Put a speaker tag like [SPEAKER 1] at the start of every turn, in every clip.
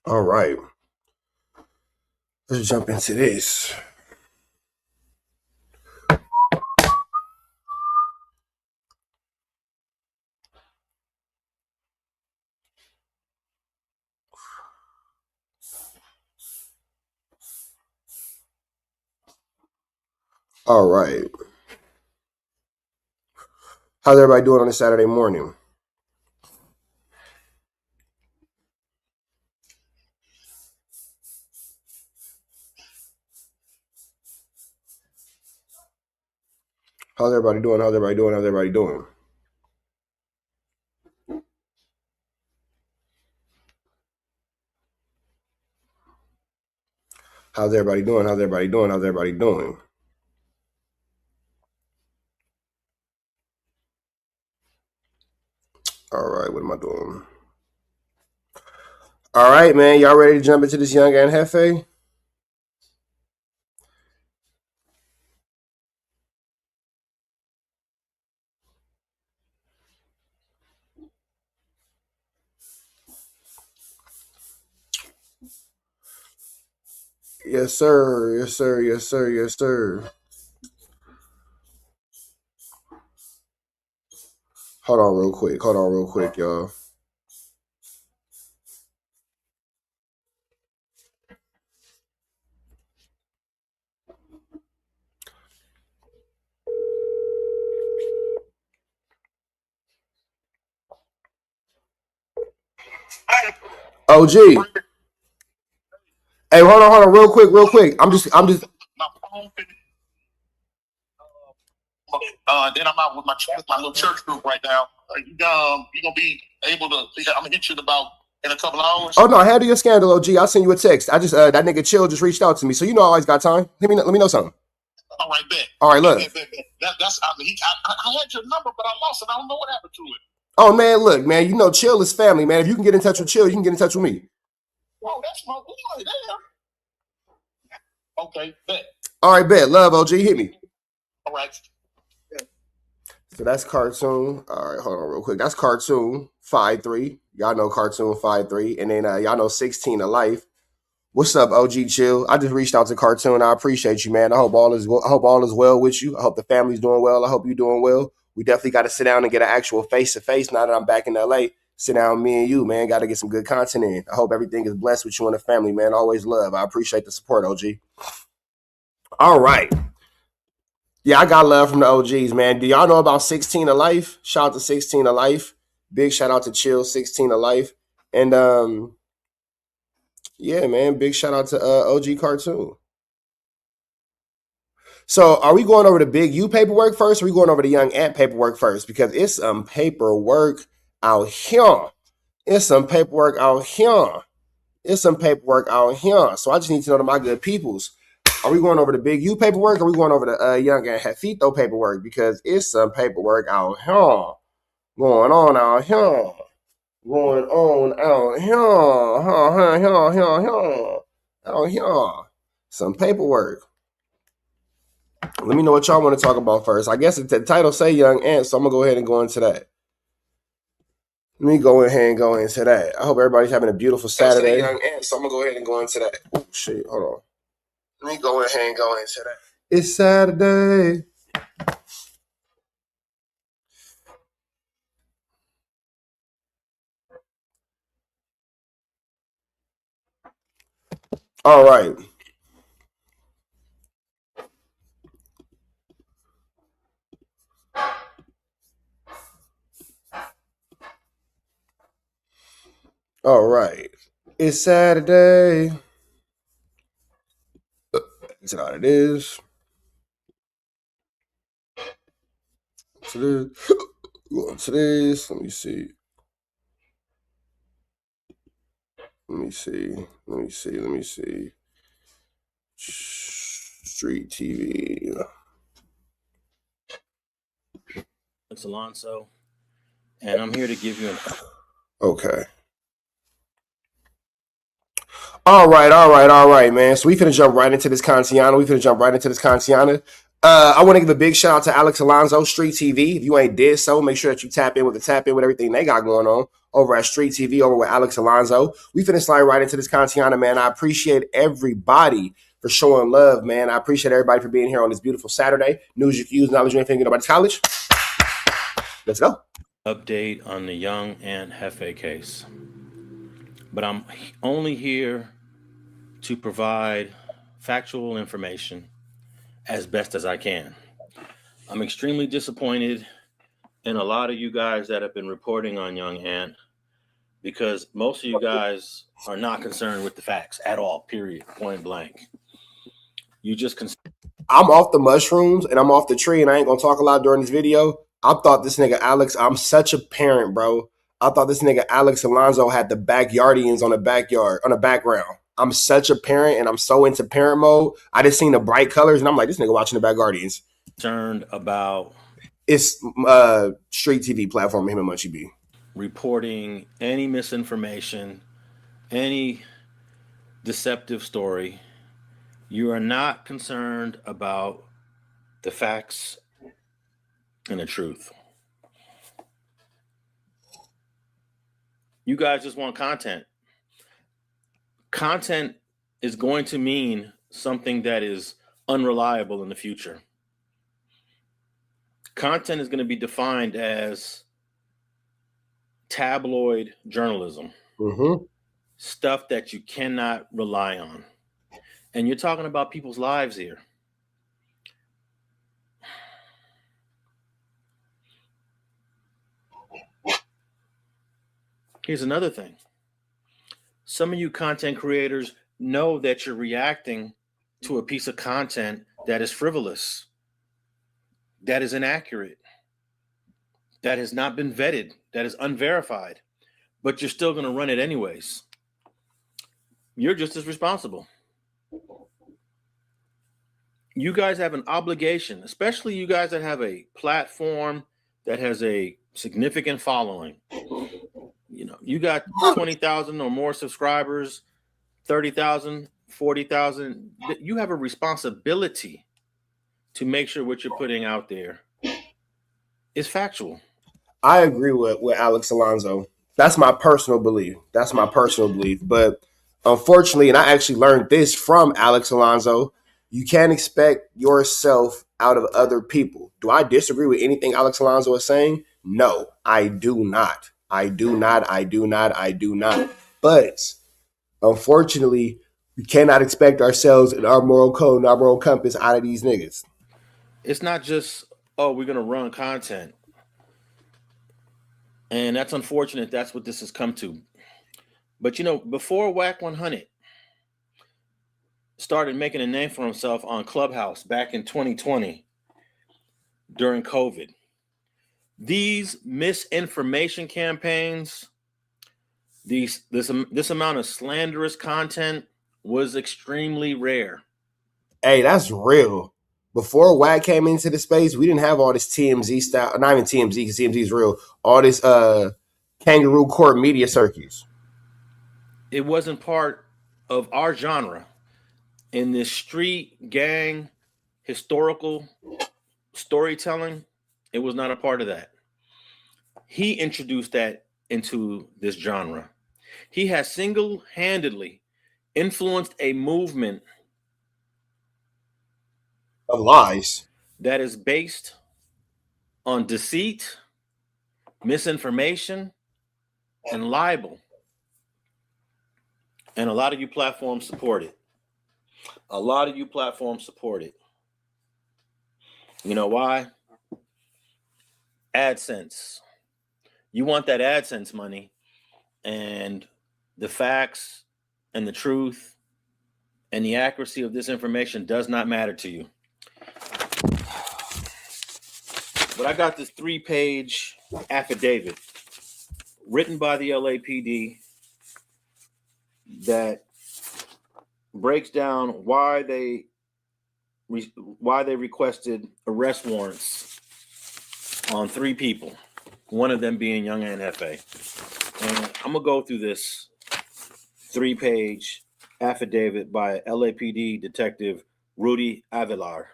[SPEAKER 1] All right, let's jump into this. All right, how's everybody doing on a Saturday morning? How's everybody doing? How's everybody doing? How's everybody doing? How's everybody doing? How's everybody doing? How's everybody doing? All right, what am I doing? All right, man, y'all ready to jump into this young and Hefe? Yes, sir. Yes, sir. Yes, sir. Yes, sir. Hold on, real quick. Hold on, real quick, y'all. OG. Hey, hold on, real quick, real quick. I'm just.
[SPEAKER 2] My phone. Then I'm out with my little church group right now. You gonna be able to? I'm gonna hit you in a couple hours.
[SPEAKER 1] Oh no, handle your scandal, OG. I'll send you a text. I just that nigga Chill just reached out to me, so you know I always got time. Let me know something.
[SPEAKER 2] All right, bet.
[SPEAKER 1] All right, look.
[SPEAKER 2] That's I had your number, but I lost it. I don't know what happened to it.
[SPEAKER 1] Oh man, look, man. You know Chill is family, man. If you can get in touch with Chill, you can get in touch with me.
[SPEAKER 2] Oh, that's my boy there. Okay, bet.
[SPEAKER 1] All right, bet. Love, OG. Hit me.
[SPEAKER 2] All right.
[SPEAKER 1] So that's Cartoon. All right, hold on real quick. That's Cartoon 5-3. Y'all know Cartoon 5-3. And then y'all know 16 of Life. What's up, OG Chill? I just reached out to Cartoon. I appreciate you, man. I hope all is well with you. I hope the family's doing well. I hope you're doing well. We definitely got to sit down and get an actual face to face now that I'm back in LA. Sit down, me and you, man. Got to get some good content in. I hope everything is blessed with you and the family, man. Always love. I appreciate the support, OG. All right. Yeah, I got love from the OGs, man. Do y'all know about 16 of Life? Shout out to 16 of Life. Big shout out to Chill 16 of Life. And yeah, man, big shout out to OG Cartoon. So are we going over the big U paperwork first, or are we going over the young ant paperwork first? Because it's some paperwork out here. It's some paperwork out here. It's some paperwork out here. So I just need to know to my good peoples. Are we going over the big U paperwork, or are we going over the young and Jefito paperwork? Because it's some paperwork out here. Going on out here. Going on out here. Out here. Some paperwork. Let me know what y'all want to talk about first. I guess the title say Young Ant, so I'm gonna go ahead and go into that. Let me go ahead and go into that. I hope everybody's having a beautiful Saturday. Young Ant, so I'm gonna go ahead and go into that. Oh shit, hold on. Let me go ahead and go into that. It's Saturday. All right. All right. It's Saturday. That's how it is. Going to this. Let me see. Let me see. Let me see. Let me see. Street TV.
[SPEAKER 3] It's Alonso, and I'm here to give you an.
[SPEAKER 1] Okay. All right, man. So we finna jump right into this Kantiana. I want to give a big shout out to Alex Alonso, Street TV. If you ain't did so, make sure that you tap in with everything they got going on. over at Street TV, over with Alex Alonso. We finna slide right into this Kantiana, man. I appreciate everybody for showing love, man. I appreciate everybody for being here on this beautiful Saturday. News you can use, knowledge you ain't thinking about college. Let's go.
[SPEAKER 3] Update on the Young Ant Hefe case. But I'm only here to provide factual information as best as I can. I'm extremely disappointed in a lot of you guys that have been reporting on Young Ant, because most of you guys are not concerned with the facts at all, period, point blank. You just
[SPEAKER 1] I'm off the mushrooms and I'm off the tree, and I ain't gonna talk a lot during this video. I thought this nigga Alex, I'm such a parent, bro. I thought this nigga Alex Alonso had the backyardians on the background. I'm such a parent and I'm so into parent mode. I just seen the bright colors and I'm like, this nigga watching the Backyardians.
[SPEAKER 3] Concerned about
[SPEAKER 1] it's Street TV platform, him and Munchie B.
[SPEAKER 3] Reporting any misinformation, any deceptive story. You are not concerned about the facts and the truth. You guys just want content. Content is going to mean something that is unreliable in the future. Content is going to be defined as tabloid journalism. Stuff that you cannot rely on. And you're talking about people's lives here. Here's another thing. Some of you content creators know that you're reacting to a piece of content that is frivolous, that is inaccurate, that has not been vetted, that is unverified, but you're still going to run it anyways. You're just as responsible. You guys have an obligation, especially you guys that have a platform that has a significant following. You know, you got 20,000 or more subscribers, 30,000, 40,000. You have a responsibility to make sure what you're putting out there is factual.
[SPEAKER 1] I agree with Alex Alonso. That's my personal belief. But unfortunately, and I actually learned this from Alex Alonso, you can't expect yourself out of other people. Do I disagree with anything Alex Alonso is saying? No, I do not. But unfortunately, we cannot expect ourselves and our moral code and our moral compass out of these niggas.
[SPEAKER 3] It's not just, oh, we're going to run content. And that's unfortunate. That's what this has come to. But, you know, before Wack 100 started making a name for himself on Clubhouse back in 2020 during COVID, these misinformation campaigns, this amount of slanderous content was extremely rare.
[SPEAKER 1] Hey, that's real. Before Wack came into the space, we didn't have all this TMZ style, not even TMZ, because TMZ is real, all this kangaroo court media circus.
[SPEAKER 3] It wasn't part of our genre. In this street gang historical storytelling, it was not a part of that. He introduced that into this genre. He has single-handedly influenced a movement
[SPEAKER 1] of lies
[SPEAKER 3] that is based on deceit, misinformation, and libel. And a lot of you platforms support it. You know why? AdSense. You want that AdSense money, and the facts and the truth and the accuracy of this information does not matter to you. But I got this 3-page affidavit written by the LAPD that breaks down why they requested arrest warrants on 3 people, one of them being Young Ant Hefe. And I'm gonna go through this 3-page affidavit by LAPD Detective Rudy Avilar.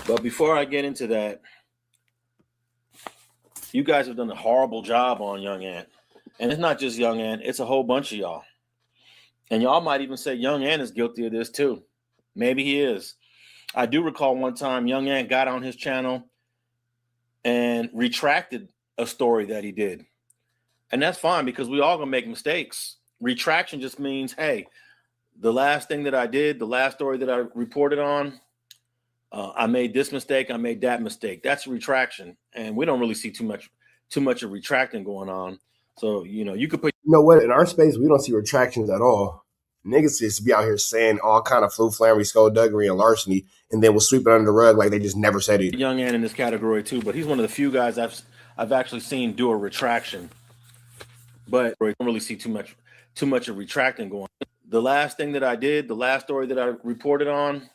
[SPEAKER 3] But before I get into that, you guys have done a horrible job on Young Ant. And it's not just Young Ant, it's a whole bunch of y'all. And y'all might even say Young Ant is guilty of this too. Maybe he is. I do recall one time Young Ant got on his channel and retracted a story that he did. And that's fine because we all gonna make mistakes. Retraction just means, hey, the last thing that I did, the last story that I reported on, I made this mistake, I made that mistake. That's a retraction. And we don't really see too much of retracting going on. So, you could put...
[SPEAKER 1] You know what? In our space, we don't see retractions at all. Niggas just be out here saying all kind of flu-flammery, skullduggery, and larceny, and then we'll sweep it under the rug like they just never said it.
[SPEAKER 3] Young Ant in this category too, but he's one of the few guys I've actually seen do a retraction. But we don't really see too much of retracting going on. The last thing that I did, the last story that I reported on,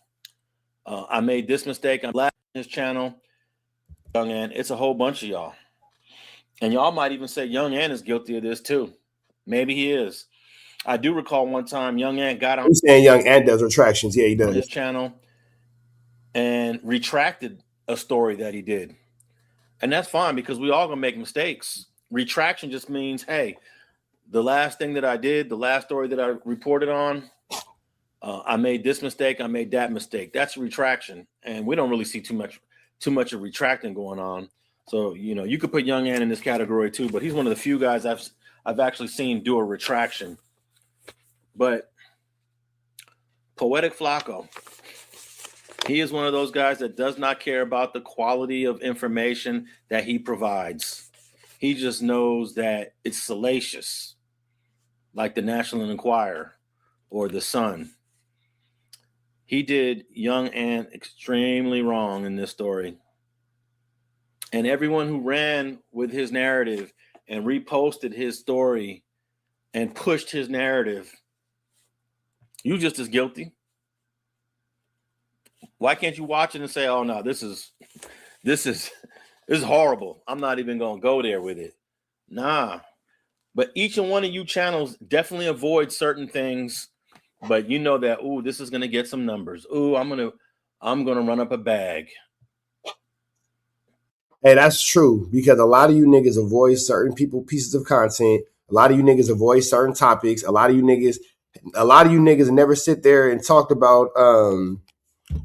[SPEAKER 3] I made this mistake. I'm last on his channel. Young Ant, it's a whole bunch of y'all. And y'all might even say Young Ant is guilty of this too. Maybe he is. I do recall one time Young Ant got on...
[SPEAKER 1] I'm saying Young Ant does retractions. Yeah, he does.
[SPEAKER 3] His channel and retracted a story that he did. And that's fine because we all gonna make mistakes. Retraction just means, hey, the last thing that I did, the last story that I reported on, I made this mistake, I made that mistake. That's a retraction. And we don't really see too much of retracting going on. So, you could put Young Ant in this category too, but he's one of the few guys I've actually seen do a retraction. But Poetic Flacco, he is one of those guys that does not care about the quality of information that he provides. He just knows that it's salacious, like the National Enquirer or the Sun. He did Young Ant extremely wrong in this story. And everyone who ran with his narrative and reposted his story and pushed his narrative, you just as guilty. Why can't you watch it and say, oh no, this is horrible. I'm not even gonna go there with it. Nah. But each and one of you channels definitely avoid certain things, but you know that, ooh, this is gonna get some numbers. Ooh, I'm gonna run up a bag.
[SPEAKER 1] Hey, that's true because a lot of you niggas avoid certain pieces of content. A lot of you niggas avoid certain topics. A lot of you niggas never sit there and talked about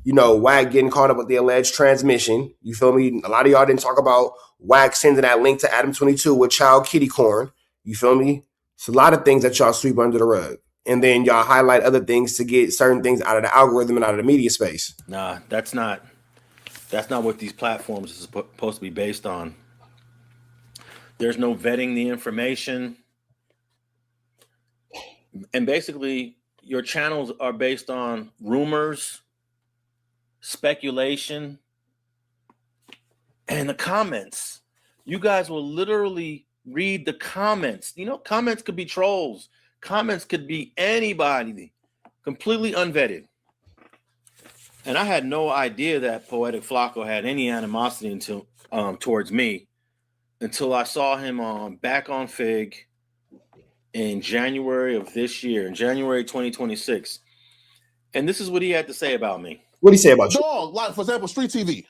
[SPEAKER 1] Wack getting caught up with the alleged transmission. You feel me? A lot of y'all didn't talk about Wack sending that link to Adam 22 with child kitty corn. You feel me? It's a lot of things that y'all sweep under the rug. And then y'all highlight other things to get certain things out of the algorithm and out of the media space.
[SPEAKER 3] Nah, that's not what these platforms is supposed to be based on. There's no vetting the information. And basically, your channels are based on rumors, speculation, and the comments. You guys will literally read the comments. Comments could be trolls. Comments could be anybody, completely unvetted. And I had no idea that Poetic Flacco had any animosity towards me until I saw him back on Fig in January of this year, in January 2026. And this is what he had to say about me.
[SPEAKER 1] What did he say about you?
[SPEAKER 4] Dog, like, for example, Street TV.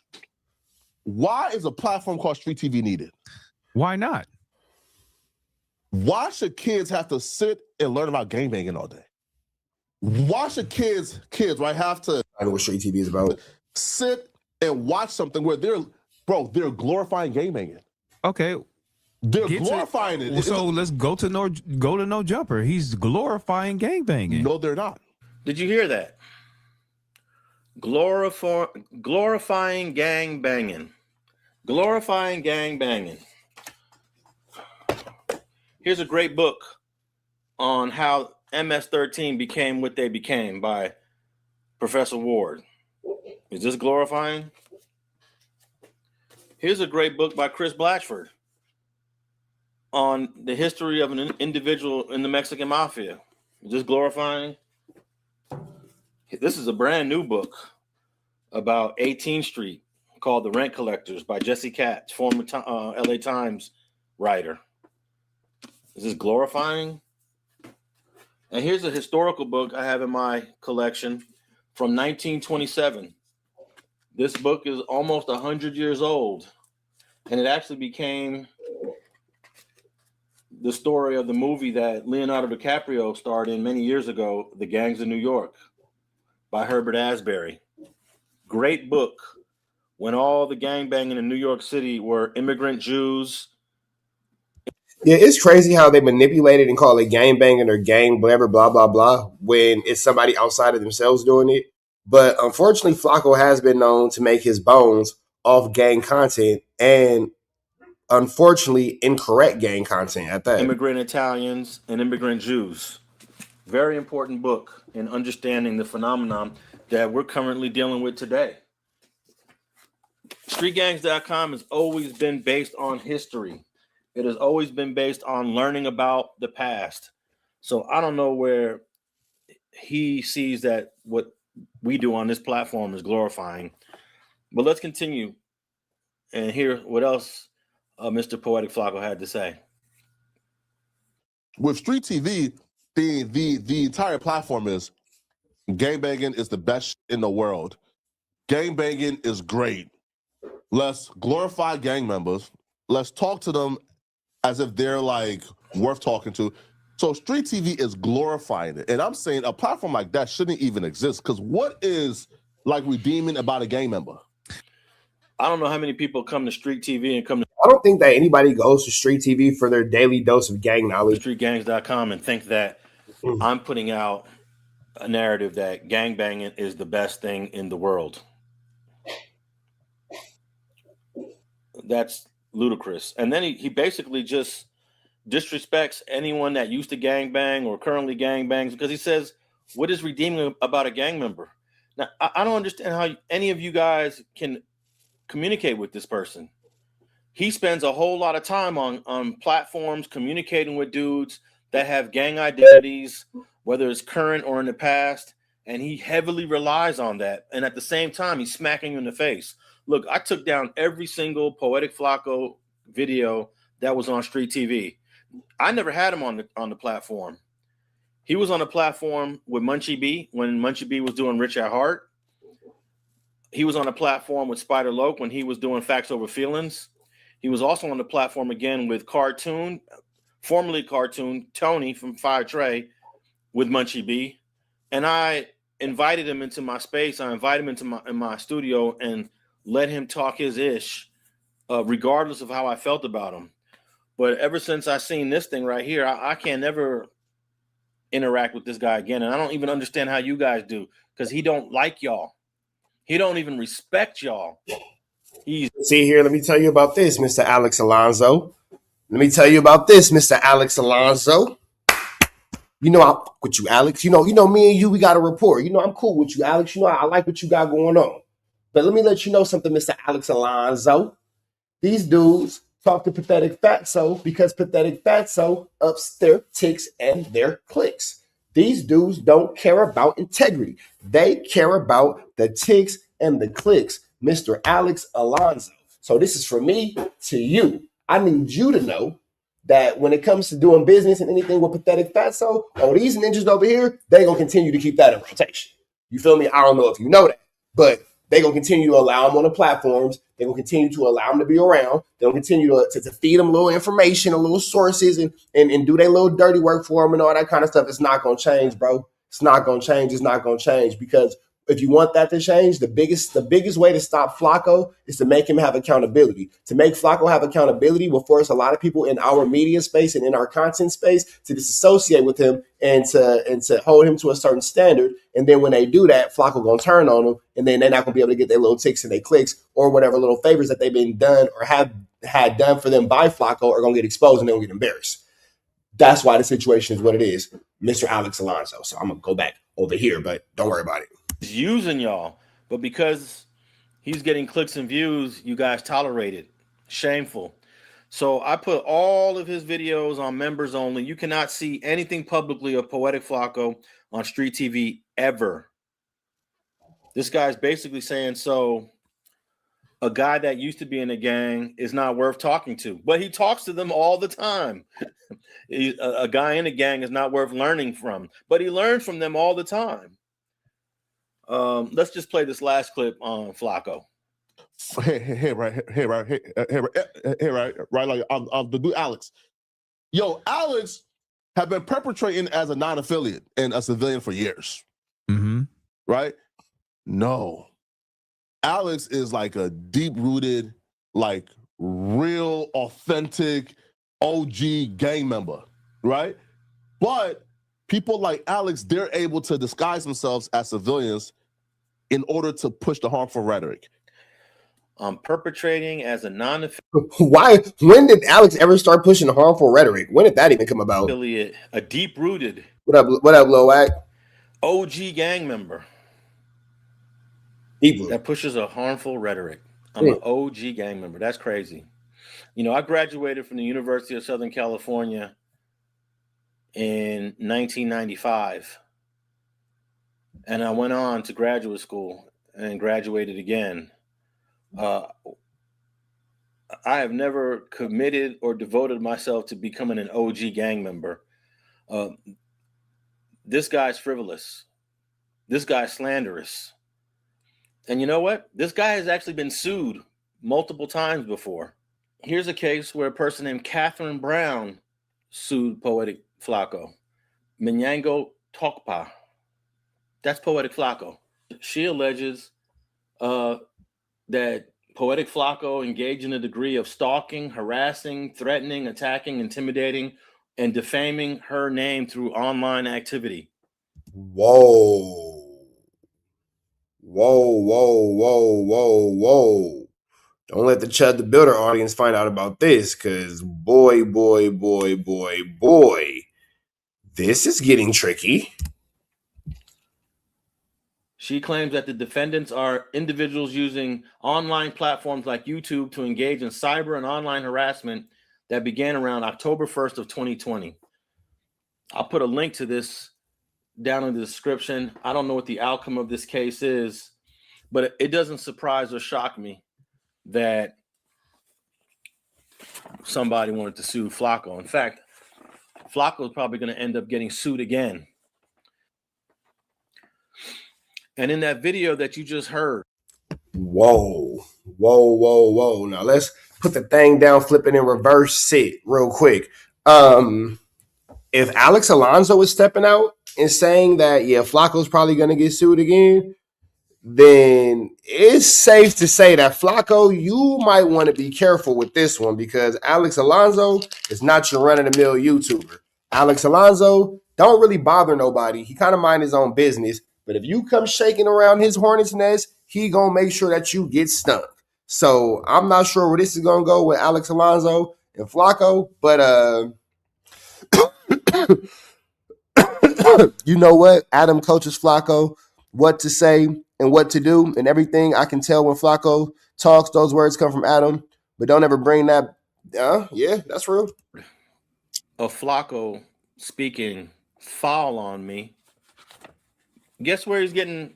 [SPEAKER 4] Why is a platform called Street TV needed?
[SPEAKER 5] Why not?
[SPEAKER 4] Why should kids have to sit and learn about gangbanging all day? Why should kids, right, have to...
[SPEAKER 1] I know what Street TV is about.
[SPEAKER 4] Sit and watch something where they're glorifying gangbanging.
[SPEAKER 5] Okay.
[SPEAKER 4] They're glorifying it.
[SPEAKER 5] So let's go to No Jumper. He's glorifying gangbanging.
[SPEAKER 4] No, they're not.
[SPEAKER 3] Did you hear that? Glorifying gangbanging. Glorifying gangbanging. Here's a great book on how MS-13 became what they became by Professor Ward. Is this glorifying? Here's a great book by Chris Blatchford on the history of an individual in the Mexican mafia. Is this glorifying? This is a brand new book about 18th Street called The Rent Collectors by Jesse Katz, former LA Times writer. Is this glorifying? And here's a historical book I have in my collection from 1927. This book is almost 100 years old, and it actually became the story of the movie that Leonardo DiCaprio starred in many years ago, The Gangs of New York, by Herbert Asbury. Great book. When all the gangbanging in New York City were immigrant Jews.
[SPEAKER 1] Yeah, it's crazy how they manipulate it and call it gang banging or gang whatever, blah, blah, blah, when it's somebody outside of themselves doing it. But unfortunately, Flacco has been known to make his bones off gang content and unfortunately incorrect gang content at that.
[SPEAKER 3] Immigrant Italians and immigrant Jews. Very important book in understanding the phenomenon that we're currently dealing with today. StreetGangs.com has always been based on history. It has always been based on learning about the past. So I don't know where he sees that what we do on this platform is glorifying. But let's continue and hear what else Mr. Poetic Flacco had to say.
[SPEAKER 4] With Street TV, the entire platform is gangbanging is the best in the world. Gangbanging is great. Let's glorify gang members. Let's talk to them as if they're like worth talking to. So Street TV is glorifying it. And I'm saying a platform like that shouldn't even exist, because what is like redeeming about a gang member?
[SPEAKER 3] I don't know how many people come to Street TV and come to
[SPEAKER 1] I don't think that anybody goes to Street TV for their daily dose of gang knowledge.
[SPEAKER 3] StreetGangs.com and think that I'm putting out a narrative that gangbanging is the best thing in the world. That's ludicrous. And then he basically just disrespects anyone that used to gangbang or currently gangbangs, because he says, what is redeeming about a gang member? Now, I don't understand how any of you guys can communicate with this person. He spends a whole lot of time on platforms communicating with dudes that have gang identities, whether it's current or in the past, and he heavily relies on that. And at the same time, he's smacking you in the face. Look, I took down every single Poetic Flacco video that was on Street TV. I never had him on the platform. He was on the platform with Munchie B when Munchie B was doing Rich at Heart. He was on the platform with Spider Loke when he was doing Facts Over Feelings. He was also on the platform again with Cartoon, formerly Cartoon, Tony from Fire Trey with Munchie B. And I invited him into my space. I invited him into my studio and let him talk his ish, regardless of how I felt about him. But ever since I seen this thing right here, I can never interact with this guy again. And I don't even understand how you guys do, because he don't like y'all. He don't even respect y'all.
[SPEAKER 1] See here, let me tell you about this, Mr. Alex Alonso. Let me tell you about this, Mr. Alex Alonso. You know I'm with you, Alex. You know me and you, we got a rapport. You know I'm cool with you, Alex. You know I like what you got going on. But let me let you know something, Mr. Alex Alonso. These dudes talk to Pathetic Fatso because Pathetic Fatso ups their ticks and their clicks. These dudes don't care about integrity. They care about the ticks and the clicks, Mr. Alex Alonso. So this is from me to you. I need you to know that when it comes to doing business and anything with Pathetic Fatso, these ninjas over here, they going to continue to keep that in rotation. You feel me? I don't know if you know that, but they going to continue to allow them on the platforms. They're going to continue to allow them to be around. They're going to continue to feed them a little information, a little sources, and do their little dirty work for them and all that kind of stuff. It's not going to change, bro. It's not going to change. It's not going to change, because if you want that to change, the biggest way to stop Flacco is to make him have accountability. To make Flacco have accountability will force a lot of people in our media space and in our content space to disassociate with him and to hold him to a certain standard. And then when they do that, Flacco gonna turn on them, and then they're not gonna be able to get their little ticks and their clicks or whatever little favors that they've been done or have had done for them by Flacco are gonna get exposed and they're gonna get embarrassed. That's why the situation is what it is, Mr. Alex Alonso. So I'm gonna go back over here, but don't worry about it.
[SPEAKER 3] He's using y'all, but because he's getting clicks and views, you guys tolerate it. Shameful. So I put all of his videos on members only. You cannot see anything publicly of Poetic Flacco on Street TV ever. This guy's basically saying, so a guy that used to be in a gang is not worth talking to, but he talks to them all the time. A guy in a gang is not worth learning from, but he learns from them all the time. Let's just play this last clip on Flacco.
[SPEAKER 4] Hey, right, like the dude Alex. Yo, Alex have been perpetrating as a non-affiliate and a civilian for years,
[SPEAKER 5] Mm-hmm.
[SPEAKER 4] right? No. Alex is like a deep-rooted, like real, authentic OG gang member, right? But people like Alex, they're able to disguise themselves as civilians in order to push the harmful rhetoric.
[SPEAKER 3] Perpetrating as a
[SPEAKER 1] Why? When did Alex ever start pushing harmful rhetoric? When did that even come about?
[SPEAKER 3] non-affiliate, a deep-rooted
[SPEAKER 1] What up, Loac?
[SPEAKER 3] OG gang member
[SPEAKER 1] Deep root.
[SPEAKER 3] that pushes a harmful rhetoric. I'm an OG gang member. That's crazy. You know, I graduated from the University of Southern California in 1995. And I went on to graduate school and graduated again. I have never committed or devoted myself to becoming an OG gang member. This guy's frivolous. This guy's slanderous. And you know what? This guy has actually been sued multiple times before. Here's a case where a person named Catherine Brown sued Poetic Flacco. Minyango Tokpa. That's Poetic Flacco. She alleges that Poetic Flacco engaged in a degree of stalking, harassing, threatening, attacking, intimidating, and defaming her name through online activity.
[SPEAKER 1] Whoa. Don't let the Chud the Builder audience find out about this, because boy, this is getting tricky.
[SPEAKER 3] She claims that the defendants are individuals using online platforms like YouTube to engage in cyber and online harassment that began around October 1st of 2020. I'll put a link to this down in the description. I don't know what the outcome of this case is, but it doesn't surprise or shock me that somebody wanted to sue Flacco. In fact, Flacco is probably going to end up getting sued again. And in that video that you just heard.
[SPEAKER 1] Whoa. Now let's put the thing down, flip it in reverse, sit real quick. If Alex Alonso is stepping out and saying that, yeah, Flacco's probably going to get sued again, then it's safe to say that Flacco, you might want to be careful with this one, because Alex Alonso is not your run-of-the-mill YouTuber. Alex Alonso don't really bother nobody. He kind of mind his own business. But if you come shaking around his hornet's nest, he going to make sure that you get stunk. So I'm not sure where this is going to go with Alex Alonso and Flacco, but you know what? Adam coaches Flacco what to say and what to do and everything. I can tell when Flacco talks, those words come from Adam, but don't ever bring that. Yeah, that's real.
[SPEAKER 3] Of Flacco speaking foul on me. Guess where he's getting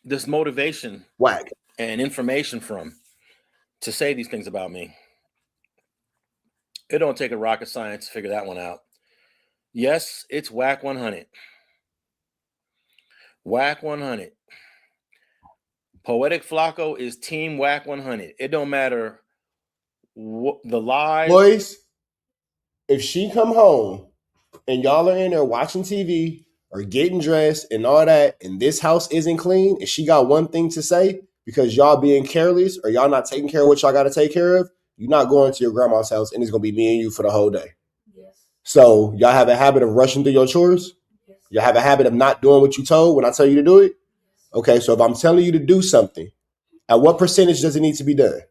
[SPEAKER 3] this motivation
[SPEAKER 1] Whack
[SPEAKER 3] and information from to say these things about me? It don't take a rocket science to figure that one out. Yes, it's Whack 100. Whack 100. Poetic Flacco is Team Whack 100. It don't matter what the lies.
[SPEAKER 1] Boys, if she come home and y'all are in there watching TV or getting dressed and all that, and this house isn't clean, and she got one thing to say because y'all being careless or y'all not taking care of what y'all got to take care of, you're not going to your grandma's house, and it's going to be me and you for the whole day. Yes. So y'all have a habit of rushing through your chores? Yes. Y'all have a habit of not doing what you told when I tell you to do it? Yes. Okay, so if I'm telling you to do something, at what percentage does it need to be done? 100.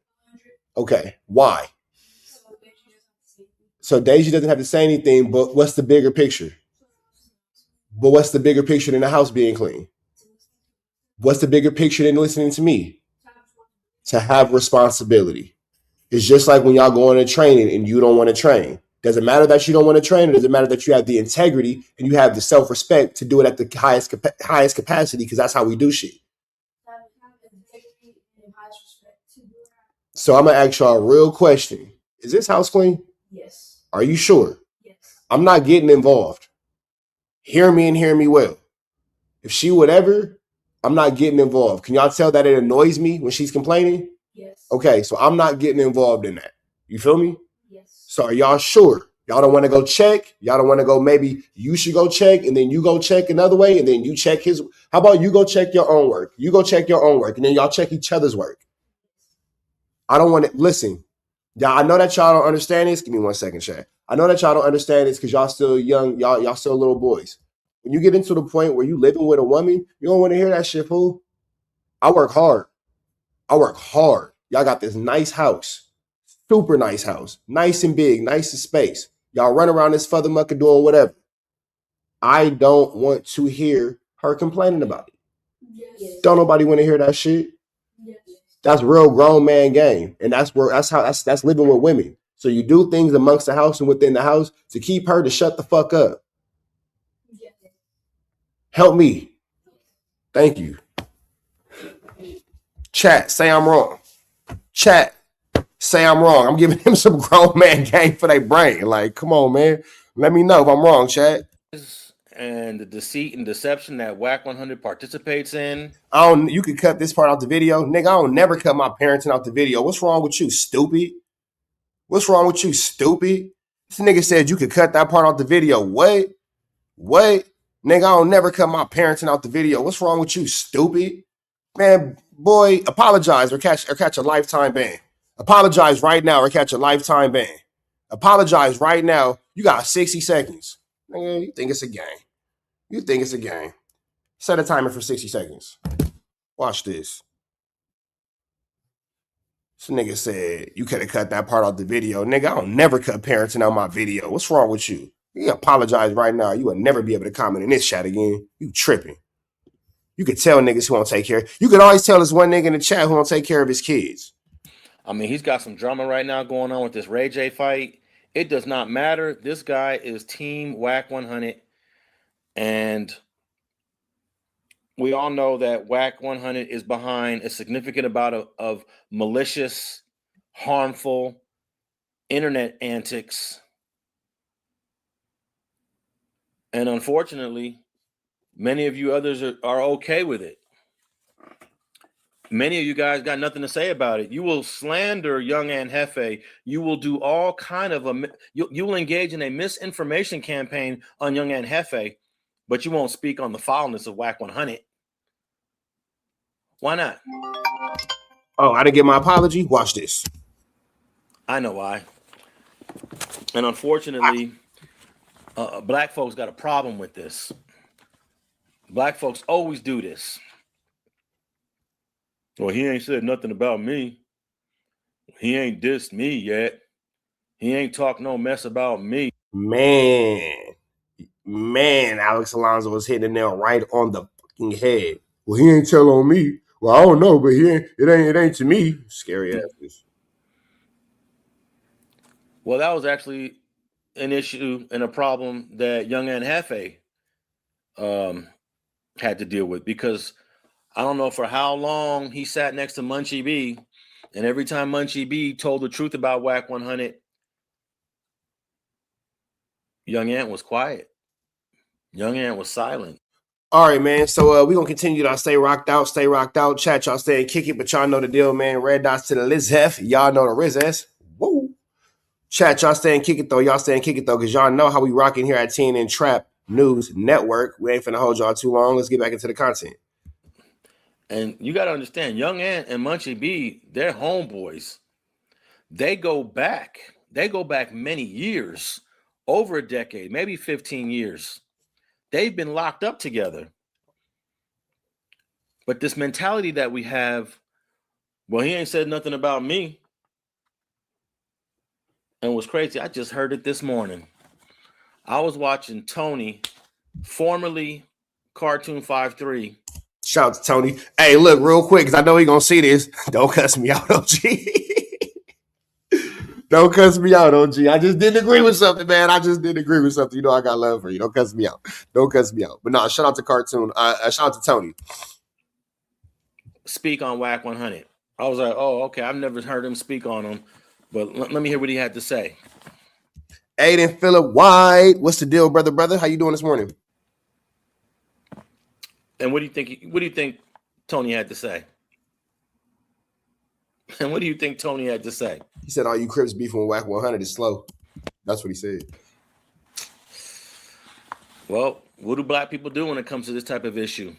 [SPEAKER 1] Okay, why? So Deja doesn't have to say anything, but what's the bigger picture? But what's the bigger picture than the house being clean? What's the bigger picture than listening to me? To have responsibility. It's just like when y'all go into training and you don't want to train. Does it matter that you don't want to train, or does it matter that you have the integrity and you have the self-respect to do it at the highest capacity, because that's how we do shit. So I'm going to ask y'all a real question. Is this house clean? Yes. Are you sure? Yes. I'm not getting involved. Hear me and hear me well. If she would ever, I'm not getting involved. Can y'all tell that it annoys me when she's complaining? Yes. Okay, so I'm not getting involved in that. You feel me? Yes. So are y'all sure? Y'all don't want to go check. Y'all don't want to go, maybe you should go check, and then you go check another way, and then you check his. How about you go check your own work? You go check your own work, and then y'all check each other's work. I don't want to, listen. Y'all, I know that y'all don't understand this. Give me 1 second, chat. I know that y'all don't understand this because y'all still young. Y'all still little boys. When you get into the point where you living with a woman, you don't want to hear that shit, fool. I work hard. Y'all got this nice house. Super nice house. Nice and big. Nice in space. Y'all run around this furthermucker doing whatever. I don't want to hear her complaining about it. Yes. Don't nobody want to hear that shit. Yes. That's real grown man game. And that's living with women. So you do things amongst the house and within the house to keep her to shut the fuck up. Yes. Help me. Thank you. Chat, say I'm wrong. Chat, say I'm wrong. I'm giving him some grown man game for their brain. Like, come on, man. Let me know if I'm wrong, chat.
[SPEAKER 3] And the deceit and deception that WAC 100 participates in.
[SPEAKER 1] You could cut this part out the video. Nigga, I don't never cut my parenting out the video. What's wrong with you, stupid? What's wrong with you, stupid? This nigga said you could cut that part out the video. What? Nigga, I don't never cut my parenting out the video. What's wrong with you, stupid? Man, boy, apologize or catch a lifetime ban. Apologize right now or catch a lifetime ban. Apologize right now. You got 60 seconds. Nigga, you think it's a game. Set a timer for 60 seconds. Watch this. This nigga said you could have cut that part out the video. Nigga, I don't never cut parenting out my video. What's wrong with you? You apologize right now. You will never be able to comment in this chat again. You tripping. You could tell niggas who won't take care. You can always tell this one nigga in the chat who won't take care of his kids.
[SPEAKER 3] I mean, he's got some drama right now going on with this Ray J fight. It does not matter. This guy is Team WAC 100. And we all know that WAC 100 is behind a significant amount of malicious, harmful internet antics. And unfortunately, many of you others are okay with it. Many of you guys got nothing to say about it. You will slander Young and Hefe. You will do all kind of you will engage in a misinformation campaign on Young and Hefe, but you won't speak on the foulness of WAC 100. Why not?
[SPEAKER 1] Oh, I didn't get my apology? Watch this.
[SPEAKER 3] I know why. And unfortunately, black folks got a problem with this. Black folks always do this. Well, he ain't said nothing about me. He ain't dissed me yet. He ain't talked no mess about me.
[SPEAKER 1] Man, Alex Alonso was hitting the nail right on the fucking head. Well, he ain't tell on me. Well, I don't know, but it ain't to me. Scary asses.
[SPEAKER 3] Well, that was actually an issue and a problem that Young and Hefe had to deal with, because I don't know for how long he sat next to Munchie B, and every time Munchie B told the truth about WAC 100, Young Ant was quiet. Young Ant was silent.
[SPEAKER 1] All right, man. So we're going to continue to stay rocked out. Chat, y'all stay and kick it, but y'all know the deal, man. Red dots to the Lizef. Y'all know the Rizz. Woo. Chat, y'all stay and kick it, though. Because y'all know how we rocking here at TNN Trap News Network. We ain't finna hold y'all too long. Let's get back into the content.
[SPEAKER 3] And you got to understand, Young Ant and Munchie B, they're homeboys. They go back many years, over a decade, maybe 15 years. They've been locked up together. But this mentality that we have, well, he ain't said nothing about me. And what's crazy, I just heard it this morning. I was watching Tony, formerly Cartoon 5-3.
[SPEAKER 1] Shout out to Tony. Hey, look, real quick, because I know he going to see this. Don't cuss me out, OG. Don't cuss me out, OG. I just didn't agree with something, man. You know I got love for you. Don't cuss me out. But no, shout out to Cartoon. Shout out to Tony.
[SPEAKER 3] Speak on WAC 100. I was like, oh, okay. I've never heard him speak on him. But let me hear what he had to say.
[SPEAKER 1] Aiden Phillip White. What's the deal, brother? How you doing this morning?
[SPEAKER 3] And what do you think Tony had to say? And what do you think Tony had to say?
[SPEAKER 1] He said all you Crips beefing with WAC 100 is slow. That's what he said.
[SPEAKER 3] Well, what do black people do when it comes to this type of issue?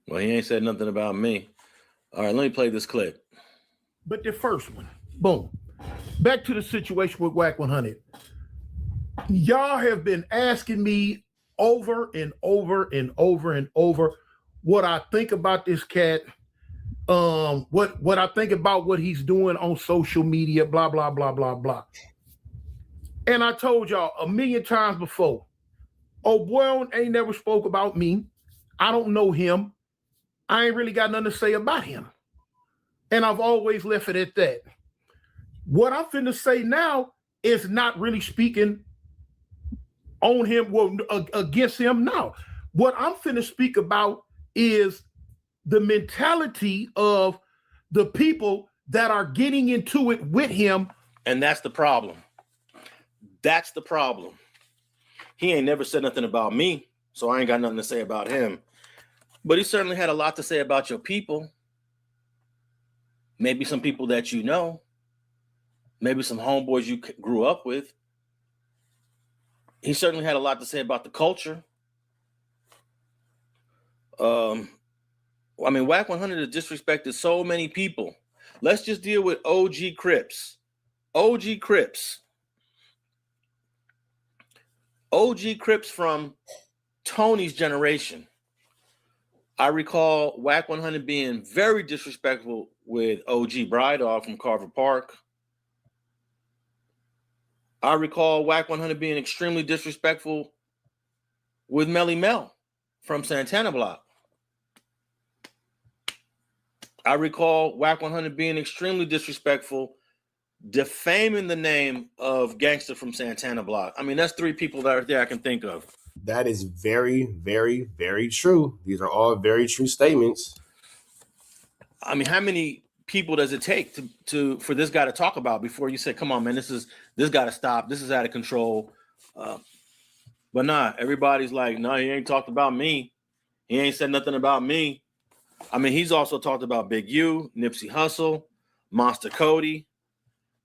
[SPEAKER 3] Well, he ain't said nothing about me. All right, let me play this clip.
[SPEAKER 6] But the first one, boom. Back to the situation with Whack 100. Y'all have been asking me over and over and over and over what I think about this cat, what I think about what he's doing on social media, blah, blah, blah, blah, blah. And I told y'all a million times before, oh boy, ain't never spoke about me. I don't know him. I ain't really got nothing to say about him. And I've always left it at that. What I'm finna say now is not really speaking on him, well, against him now. What I'm finna speak about is the mentality of the people that are getting into it with him.
[SPEAKER 3] And that's the problem. That's the problem. He ain't never said nothing about me, so I ain't got nothing to say about him. But he certainly had a lot to say about your people. Maybe some people that you know. Maybe some homeboys you grew up with. He certainly had a lot to say about the culture. I mean, Whack 100 has disrespected so many people. Let's just deal with OG Crips. OG Crips. OG Crips from Tony's generation. I recall Whack 100 being very disrespectful with OG Brydog from Carver Park. I recall Whack 100 being extremely disrespectful with Melly Mel from Santana Block. I recall Whack 100 being extremely disrespectful, defaming the name of Gangster from Santana Block. I mean, that's three people that are there I can think of.
[SPEAKER 1] That is very, very, very true. These are all very true statements.
[SPEAKER 3] I mean, how many people does it take for this guy to talk about before you say, come on, man, this got to stop. This is out of control. But nah, everybody's like, no, he ain't talked about me. He ain't said nothing about me. I mean, he's also talked about Big U, Nipsey Hussle, Monster Cody.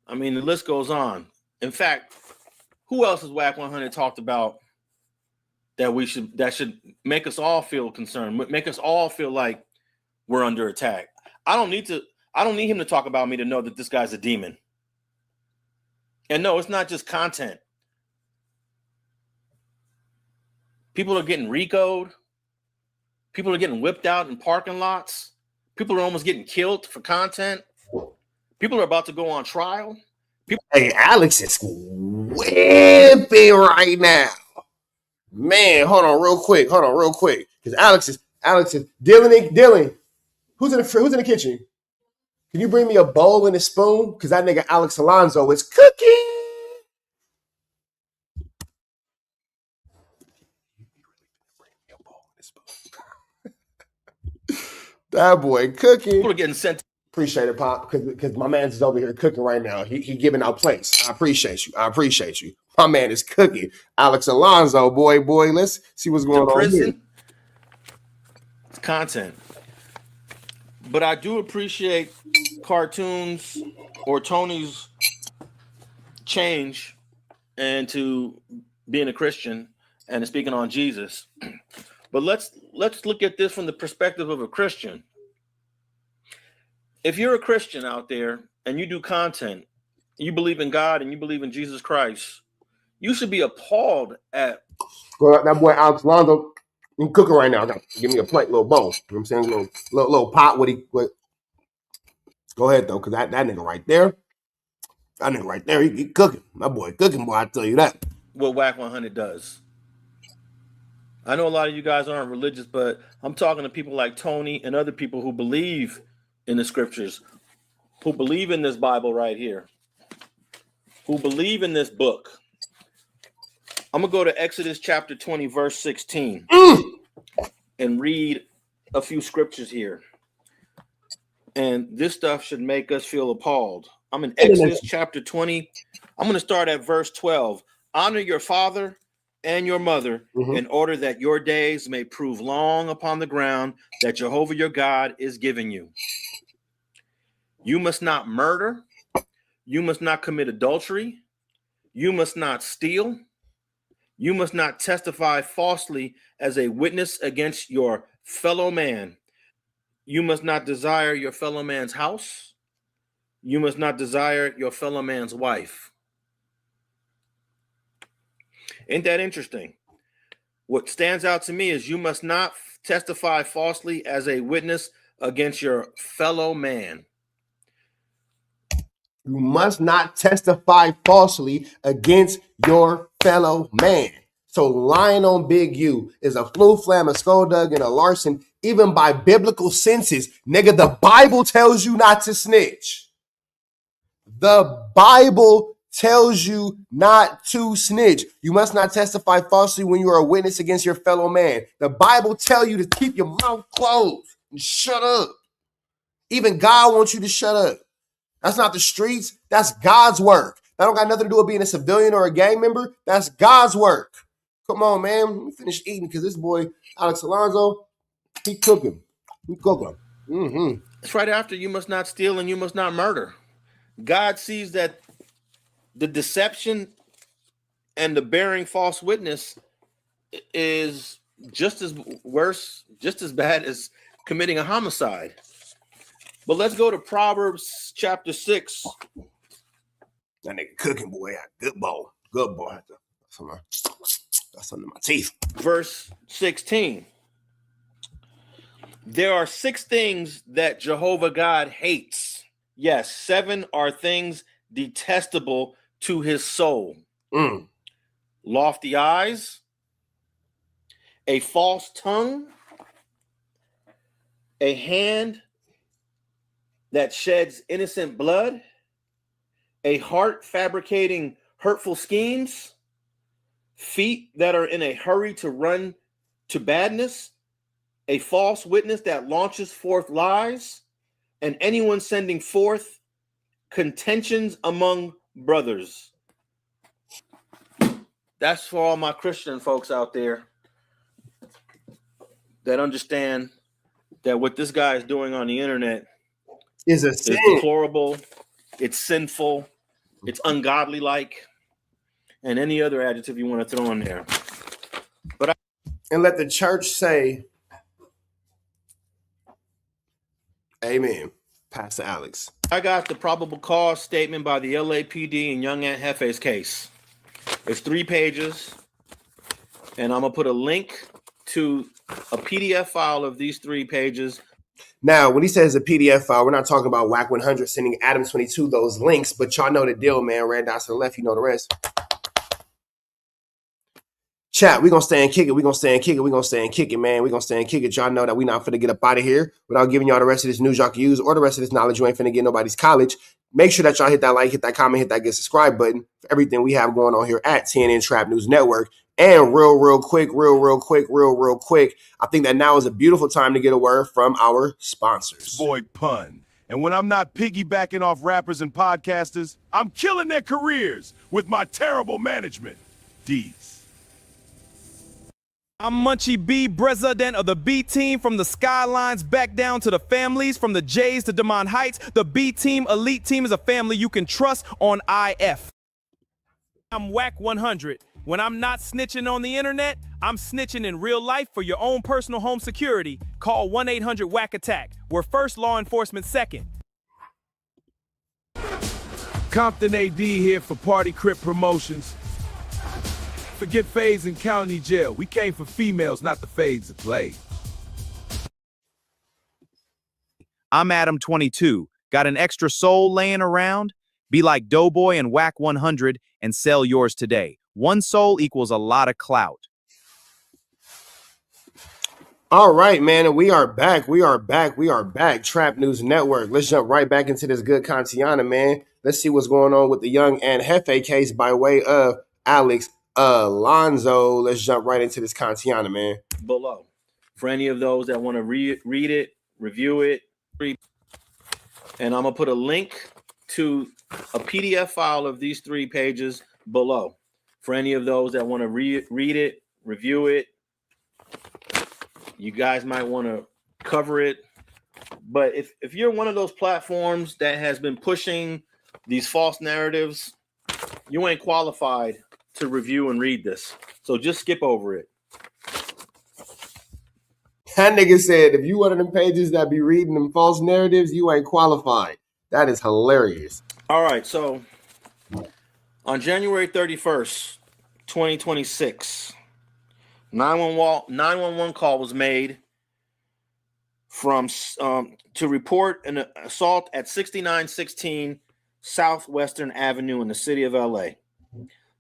[SPEAKER 3] I mean, the list goes on. In fact, who else has Whack 100 talked about that should make us all feel concerned, make us all feel like we're under attack? I don't need him to talk about me to know that this guy's a demon. And no, it's not just content. People are getting RICO'd. People are getting whipped out in parking lots. People are almost getting killed for content. People are about to go on trial.
[SPEAKER 1] Hey, Alex is whipping right now. Man, hold on real quick. Because Alex is Dylan. Who's in the kitchen? Can you bring me a bowl and a spoon? Because that nigga Alex Alonso is cooking. That boy cooking.
[SPEAKER 3] People are getting sent.
[SPEAKER 1] Appreciate it, Pop, because my man's is over here cooking right now. He giving out plates. I appreciate you. My man is cooking. Alex Alonso, boy, let's see what's going on here.
[SPEAKER 3] It's content. But I do appreciate cartoons or Tony's change into being a Christian and speaking on Jesus. But let's look at this from the perspective of a Christian. If you're a Christian out there and you do content, you believe in God and you believe in Jesus Christ, you should be appalled at.
[SPEAKER 1] Well, that boy Alex Alonso, he's cooking right now. Give me a plate, little bowl. You know what I'm saying? Little pot. What? Go ahead though, because that nigga right there, he cooking. My boy cooking, boy. I tell you that.
[SPEAKER 3] What Whack 100 does. I know a lot of you guys aren't religious, but I'm talking to people like Tony and other people who believe in the scriptures, who believe in this Bible right here, who believe in this book. I'm going to go to Exodus chapter 20, verse 16 and read a few scriptures here. And this stuff should make us feel appalled. I'm in Exodus chapter 20. I'm going to start at verse 12. Honor your father and your mother in order that your days may prove long upon the ground that Jehovah your God is giving you. You must not murder. You must not commit adultery. You must not steal. You must not testify falsely as a witness against your fellow man. You must not desire your fellow man's house. You must not desire your fellow man's wife. Ain't that interesting? What stands out to me is you must not testify falsely as a witness against your fellow man.
[SPEAKER 1] You must not testify falsely against your fellow man. So lying on Big U is a flu, flam, a skulldug, and a larceny, even by biblical senses. Nigga, the Bible tells you not to snitch. The Bible tells you not to snitch. You must not testify falsely when you are a witness against your fellow man. The Bible tells you to keep your mouth closed and shut up. Even God wants you to shut up. That's not the streets. That's God's work. That don't got nothing to do with being a civilian or a gang member. That's God's work. Come on, man. Let me finish eating because this boy, Alex Alonso, he cooking. He cooking. Mm-hmm.
[SPEAKER 3] It's right after you must not steal and you must not murder. God sees that the deception and the bearing false witness is just as worse, just as bad as committing a homicide. But let's go to Proverbs chapter 6.
[SPEAKER 1] That nigga cooking, boy. Good boy. Good boy. That's under my teeth.
[SPEAKER 3] Verse 16. There are 6 things that Jehovah God hates. Yes, 7 are things detestable to his soul. Lofty eyes, a false tongue, a hand that sheds innocent blood, a heart fabricating hurtful schemes, feet that are in a hurry to run to badness, a false witness that launches forth lies, and anyone sending forth contentions among brothers. That's for all my Christian folks out there that understand that what this guy is doing on the internet
[SPEAKER 1] Is a
[SPEAKER 3] is
[SPEAKER 1] sin.
[SPEAKER 3] deplorable, it's sinful, it's ungodly like, and any other adjective you want to throw in there.
[SPEAKER 1] And let the church say, amen. Pastor Alex.
[SPEAKER 3] I got the probable cause statement by the LAPD in Young Aunt Hefe's case. It's 3 pages, and I'm going to put a link to a PDF file of these 3 pages.
[SPEAKER 1] Now, when he says a PDF file, we're not talking about WAC 100 sending Adam 22 those links, but y'all know the deal, man. Red dots to the left, you know the rest. Chat, we're going to stay and kick it. We're going to stay and kick it. We're going to stay and kick it, man. We're going to stay and kick it. Y'all know that we're not finna get up out of here without giving y'all the rest of this news y'all can use or the rest of this knowledge. You ain't finna get nobody's college. Make sure that y'all hit that like, hit that comment, hit that get subscribe button for everything we have going on here at TNN Trap News Network. And real quick, I think that now is a beautiful time to get a word from our sponsors.
[SPEAKER 7] Boy Pun. And when I'm not piggybacking off rappers and podcasters, I'm killing their careers with my terrible management. D's.
[SPEAKER 8] I'm Munchie B, president of the B team, from the Skylines back down to the families, from the Jays to Demond Heights. The B team, elite team, is a family you can trust on IF. I'm WAC 100. When I'm not snitching on the internet, I'm snitching in real life for your own personal home security. Call 1-800-WAC-ATTACK. We're first, law enforcement second.
[SPEAKER 7] Compton AD here for Party Crip Promotions. Forget fades in county jail. We came for females, not the fades to play.
[SPEAKER 8] I'm Adam 22. Got an extra soul laying around? Be like Doughboy and WAC 100 and sell yours today. 1 soul equals a lot of clout.
[SPEAKER 1] All right, man, and we are back. Trap News Network. Let's jump right back into this good Kantiana, man. Let's see what's going on with the Young and Hefe case by way of Alex Alonso. Let's jump right into this Kantiana, man.
[SPEAKER 3] Below. For any of those that want to read it, review it, and I'm going to put a link to a PDF file of these 3 pages below. For any of those that want to read it, review it, you guys might want to cover it. But if you're one of those platforms that has been pushing these false narratives, you ain't qualified to review and read this. So just skip over it.
[SPEAKER 1] That nigga said, if you one of them pages that be reading them false narratives, you ain't qualified. That is hilarious.
[SPEAKER 3] All right, so on January 31st, 2026, 911 call was made from to report an assault at 6916 Southwestern Avenue in the city of LA.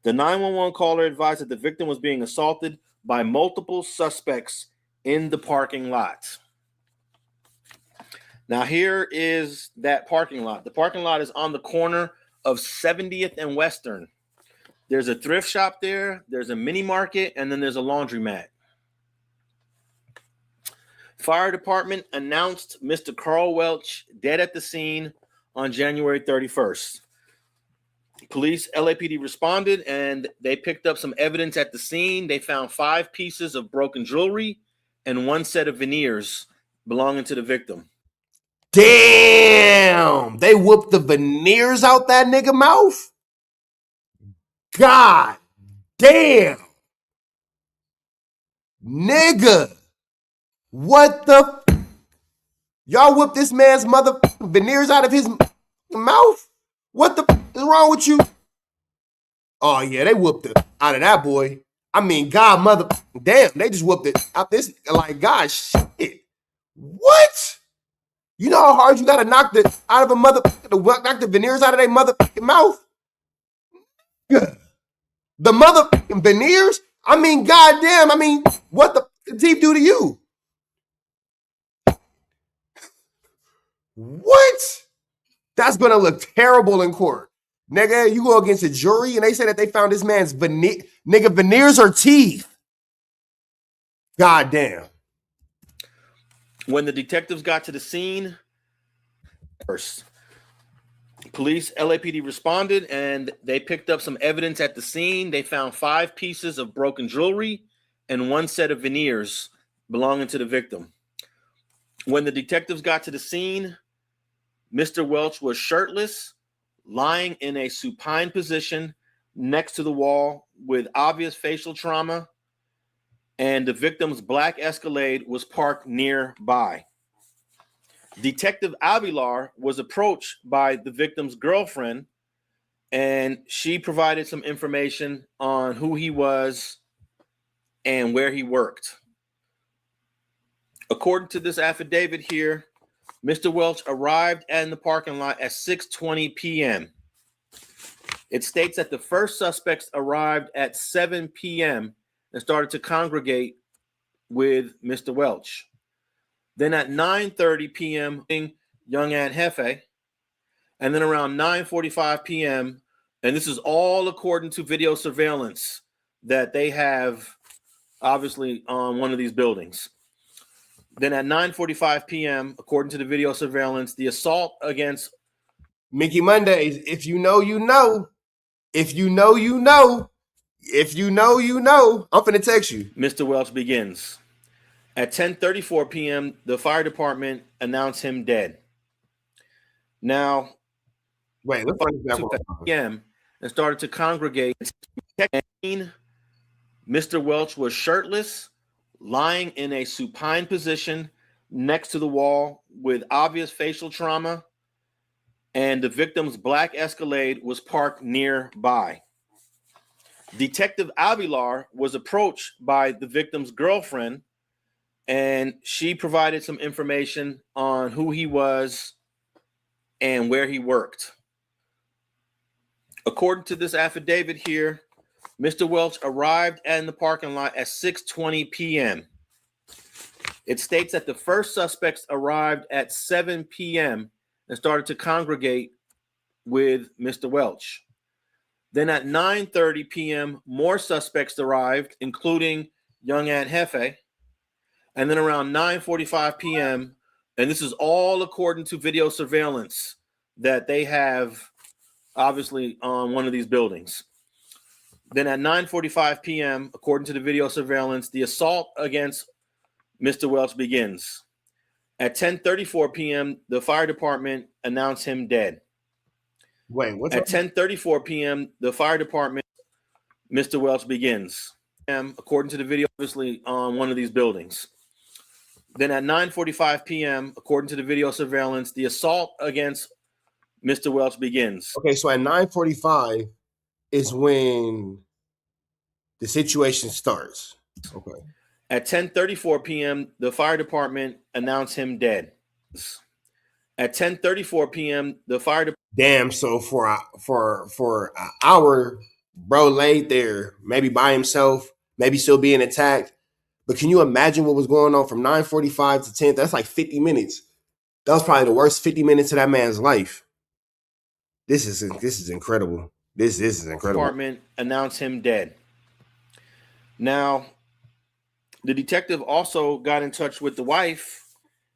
[SPEAKER 3] The 911 caller advised that the victim was being assaulted by multiple suspects in the parking lot. Now, here is that parking lot. The parking lot is on the corner of 70th and Western. There's a thrift shop there, there's a mini market, and then there's a laundromat. Fire department announced Mr. Carl Welch dead at the scene on January 31st. Police, LAPD responded, and they picked up some evidence at the scene. They found 5 pieces of broken jewelry and 1 set of veneers belonging to the victim.
[SPEAKER 1] Damn! They whooped the veneers out that nigga mouth? God damn! Nigga! What the y'all whooped this man's mother veneers out of his mouth? What the is wrong with you? Oh yeah, they whooped it out of that boy. I mean, God mother damn, they just whooped it out this like God shit. What? You know how hard you gotta knock the out of a mother knock the veneers out of their motherfucking mouth? Yeah. The motherfucking veneers? I mean, goddamn, I mean, what the teeth do to you? What? That's gonna look terrible in court. Nigga, you go against a jury and they say that they found this man's veneers or teeth. God damn.
[SPEAKER 3] When the detectives got to the scene, first, police, LAPD responded, and they picked up some evidence at the scene. They found 5 pieces of broken jewelry and 1 set of veneers belonging to the victim. When the detectives got to the scene, Mr. Welch was shirtless, lying in a supine position next to the wall with obvious facial trauma, and the victim's black Escalade was parked nearby. Detective Avilar was approached by the victim's girlfriend, and she provided some information on who he was and where he worked. According to this affidavit here, Mr. Welch arrived in the parking lot at 6:20 p.m. It states that the first suspects arrived at 7 p.m. and started to congregate with Mr. Welch. Then at 9:30 p.m., young Aunt Hefe, and then around 9:45 p.m., and this is all according to video surveillance that they have obviously on one of these buildings. Then at 9:45 p.m., according to the video surveillance, the assault against
[SPEAKER 1] Mickey Mondays, if you know, you know. If you know, you know. If you know, you know. I'm finna text you.
[SPEAKER 3] Mr. Welch begins. At 10:34 p.m., the fire department announced him dead. Now,
[SPEAKER 1] Wait, let's run this back
[SPEAKER 3] 2 p.m. and started to congregate. Mr. Welch was shirtless, lying in a supine position next to the wall with obvious facial trauma, and the victim's black Escalade was parked nearby. Detective Avilar was approached by the victim's girlfriend, and she provided some information on who he was and where he worked. According to this affidavit here, Mr. Welch arrived in the parking lot at 6:20 p.m. It states that the first suspects arrived at 7 p.m. and started to congregate with Mr. Welch. Then at 9:30 p.m., more suspects arrived, including young Aunt Hefe. And then around 9:45 p.m., and this is all according to video surveillance that they have obviously on one of these buildings. Then at 9:45 p.m., according to the video surveillance, the assault against Mr. Welch begins. At 10:34 p.m., the fire department announced him dead.
[SPEAKER 1] Wait, what's
[SPEAKER 3] At 10:34 p.m., the fire department, Mr. Welch begins. According to the video, obviously on one of these buildings. Then at 9:45 p.m., according to the video surveillance, the assault against Mr. Welch begins.
[SPEAKER 1] Okay, so at 9:45 is when the situation starts. Okay.
[SPEAKER 3] At 10:34 p.m., the fire department announced him dead. At 10:34 p.m., the fire department.
[SPEAKER 1] Damn. So for an hour, bro laid there, maybe by himself, maybe still being attacked. But can you imagine what was going on from 9:45 to 10? That's like 50 minutes. That was probably the worst 50 minutes of that man's life. This is incredible. This is incredible.
[SPEAKER 3] Department announced him dead. Now, the detective also got in touch with the wife,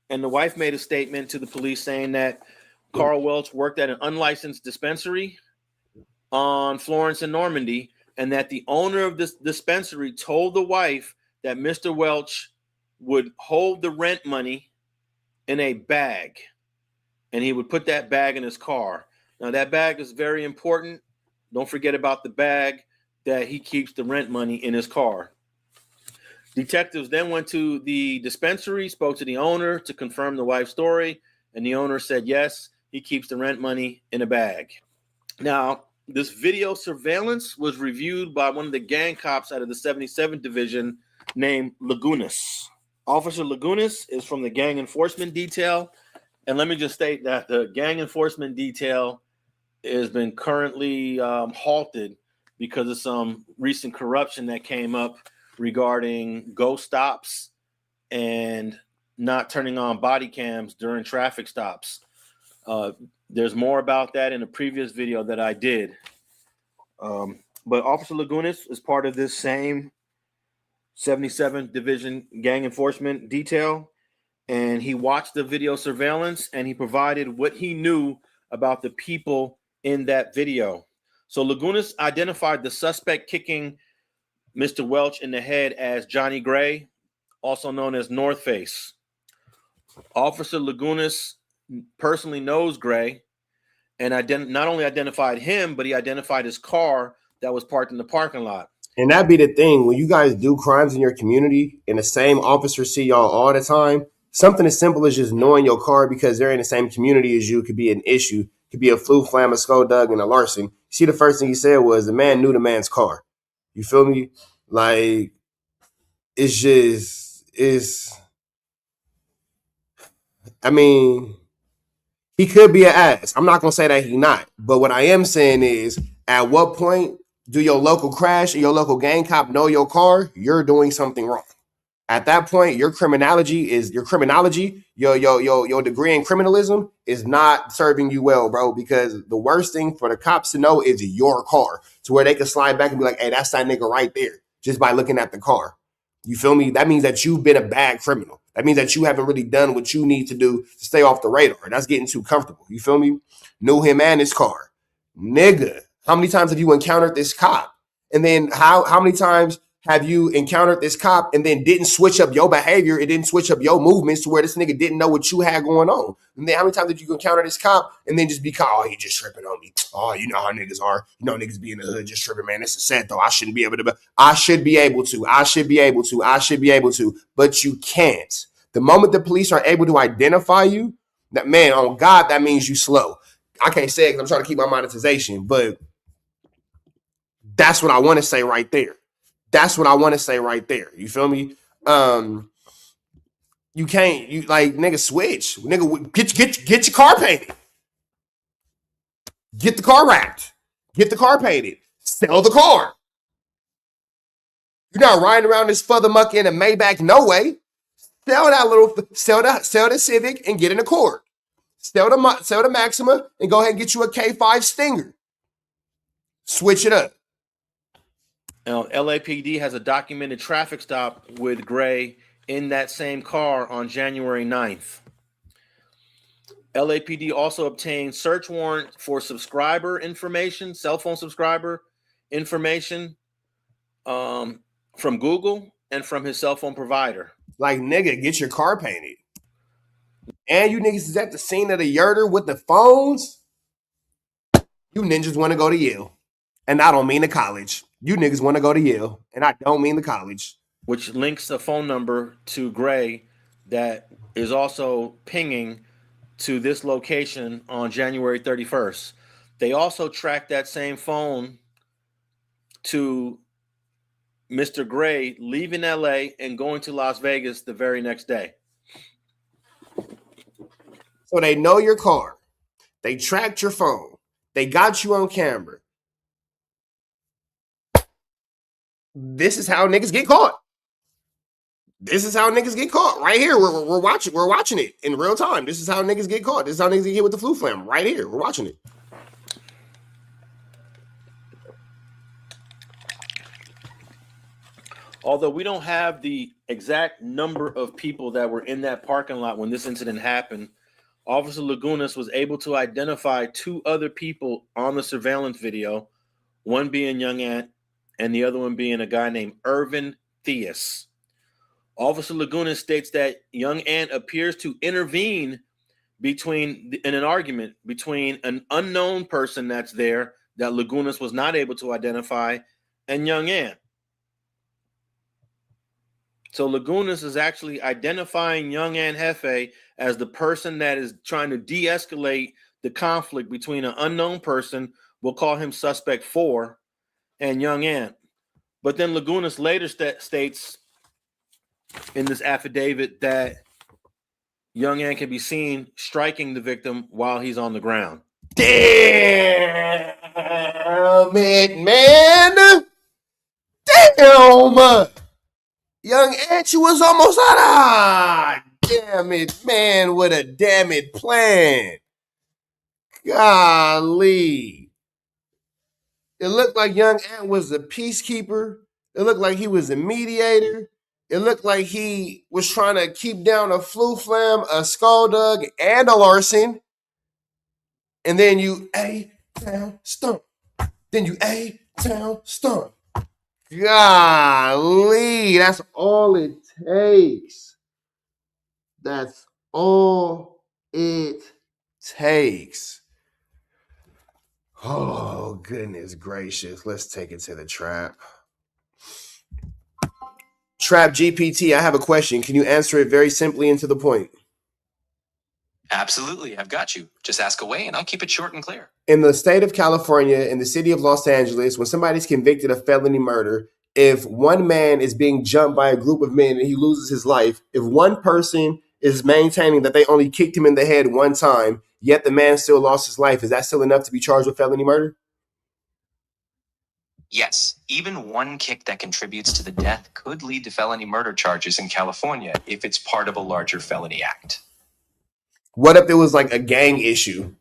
[SPEAKER 3] and the wife made a statement to the police saying that Carl Welch worked at an unlicensed dispensary on Florence and Normandy, and that the owner of this dispensary told the wife that Mr. Welch would hold the rent money in a bag, and he would put that bag in his car. Now, that bag is very important. Don't forget about the bag that he keeps the rent money in his car. Detectives then went to the dispensary, spoke to the owner to confirm the wife's story, and the owner said, yes, he keeps the rent money in a bag. Now, this video surveillance was reviewed by one of the gang cops out of the 77th Division named Lagunas. Officer Lagunas is from the Gang Enforcement Detail. And let me just state that the Gang Enforcement Detail has been currently halted because of some recent corruption that came up regarding ghost stops and not turning on body cams during traffic stops. There's more about that in a previous video that I did. But Officer Lagunas is part of this same 77th Division Gang Enforcement Detail, and he watched the video surveillance and he provided what he knew about the people in that video. So Lagunas identified the suspect kicking Mr. Welch in the head as Johnny Gray, also known as North Face. Officer Lagunas personally knows Gray and not only identified him, but he identified his car that was parked in the parking lot.
[SPEAKER 1] And that be the thing, when you guys do crimes in your community and the same officer see y'all all the time, something as simple as just knowing your car because they're in the same community as you could be an issue. Could be a flu, flam, a skulldug, and a larceny. See, the first thing he said was the man knew the man's car. You feel me? Like, I mean, he could be an ass. I'm not going to say that he's not. But what I am saying is, at what point do your local crash or your local gang cop know your car? You're doing something wrong. At that point, your criminology, your degree in criminalism is not serving you well, bro, because the worst thing for the cops to know is your car, to where they can slide back and be like, hey, that's that nigga right there, just by looking at the car. You feel me? That means that you've been a bad criminal. That means that you haven't really done what you need to do to stay off the radar. That's getting too comfortable. You feel me? Knew him and his car. Nigga, how many times have you encountered this cop? And then how many times have you encountered this cop and then didn't switch up your behavior? It didn't switch up your movements to where this nigga didn't know what you had going on. And then how many times did you encounter this cop and then just be caught, oh, he just tripping on me. Oh, you know how niggas are. You know niggas be in the hood just tripping, man. This is sad, though. I shouldn't be able to. I should be able to. But you can't. The moment the police are able to identify you, that man, on God, that means you slow. I can't say it because I'm trying to keep my monetization, but that's what I want to say right there. You feel me? You can't, nigga, switch. Nigga, get your car painted. Get the car wrapped. Get the car painted. Sell the car. You're not riding around this furthermuck in a Maybach, no way. Sell the Civic and get an Accord. Sell the Maxima and go ahead and get you a K5 Stinger. Switch it up.
[SPEAKER 3] Now, LAPD has a documented traffic stop with Gray in that same car on January 9th. LAPD also obtained search warrant for subscriber information, cell phone subscriber information from Google and from his cell phone provider.
[SPEAKER 1] Like, nigga, get your car painted. And you niggas is at the scene of the yurder with the phones. You ninjas want to go to Yale. And I don't mean the college. You niggas want to go to Yale. And I don't mean the college.
[SPEAKER 3] Which links a phone number to Gray that is also pinging to this location on January 31st. They also tracked that same phone to Mr. Gray leaving LA and going to Las Vegas the very next day.
[SPEAKER 1] So they know your car. They tracked your phone. They got you on camera. This is how niggas get caught. This is how niggas get caught right here. We're watching it in real time. This is how niggas get caught. This is how niggas get hit with the flu flam right here. We're watching it.
[SPEAKER 3] Although we don't have the exact number of people that were in that parking lot when this incident happened, Officer Lagunas was able to identify 2 other people on the surveillance video, one being Young Ant and the other one being a guy named Irvin Theus. Officer Lagunas states that Young Ant appears to intervene in an argument between an unknown person that's there that Lagunas was not able to identify and Young Ant. So Lagunas is actually identifying Young Ant Jefe as the person that is trying to de-escalate the conflict between an unknown person, we'll call him suspect 4, and Young Ant. But then Lagunas later states in this affidavit that Young Ant can be seen striking the victim while he's on the ground.
[SPEAKER 1] Damn it, man. Damn. Young Ant, you was almost out. Damn it, man, what a damn it plan. Golly. It looked like Young Ant was a peacekeeper. It looked like he was a mediator. It looked like he was trying to keep down a flu flam, a skulldug, and a Larson. And then you A-town stump. Then you A-town stump. Golly, that's all it takes. That's all it takes. Oh, goodness gracious. Let's take it to the trap. Trap GPT, I have a question. Can you answer it very simply and to the point?
[SPEAKER 9] Absolutely, I've got you. Just ask away and I'll keep it short and clear.
[SPEAKER 1] In the state of California, in the city of Los Angeles, when somebody's convicted of felony murder, if one man is being jumped by a group of men and he loses his life, if one person is maintaining that they only kicked him in the head one time, yet the man still lost his life, is that still enough to be charged with felony murder?
[SPEAKER 9] Yes, even one kick that contributes to the death could lead to felony murder charges in California if it's part of a larger felony act.
[SPEAKER 1] What if it was like a gang issue?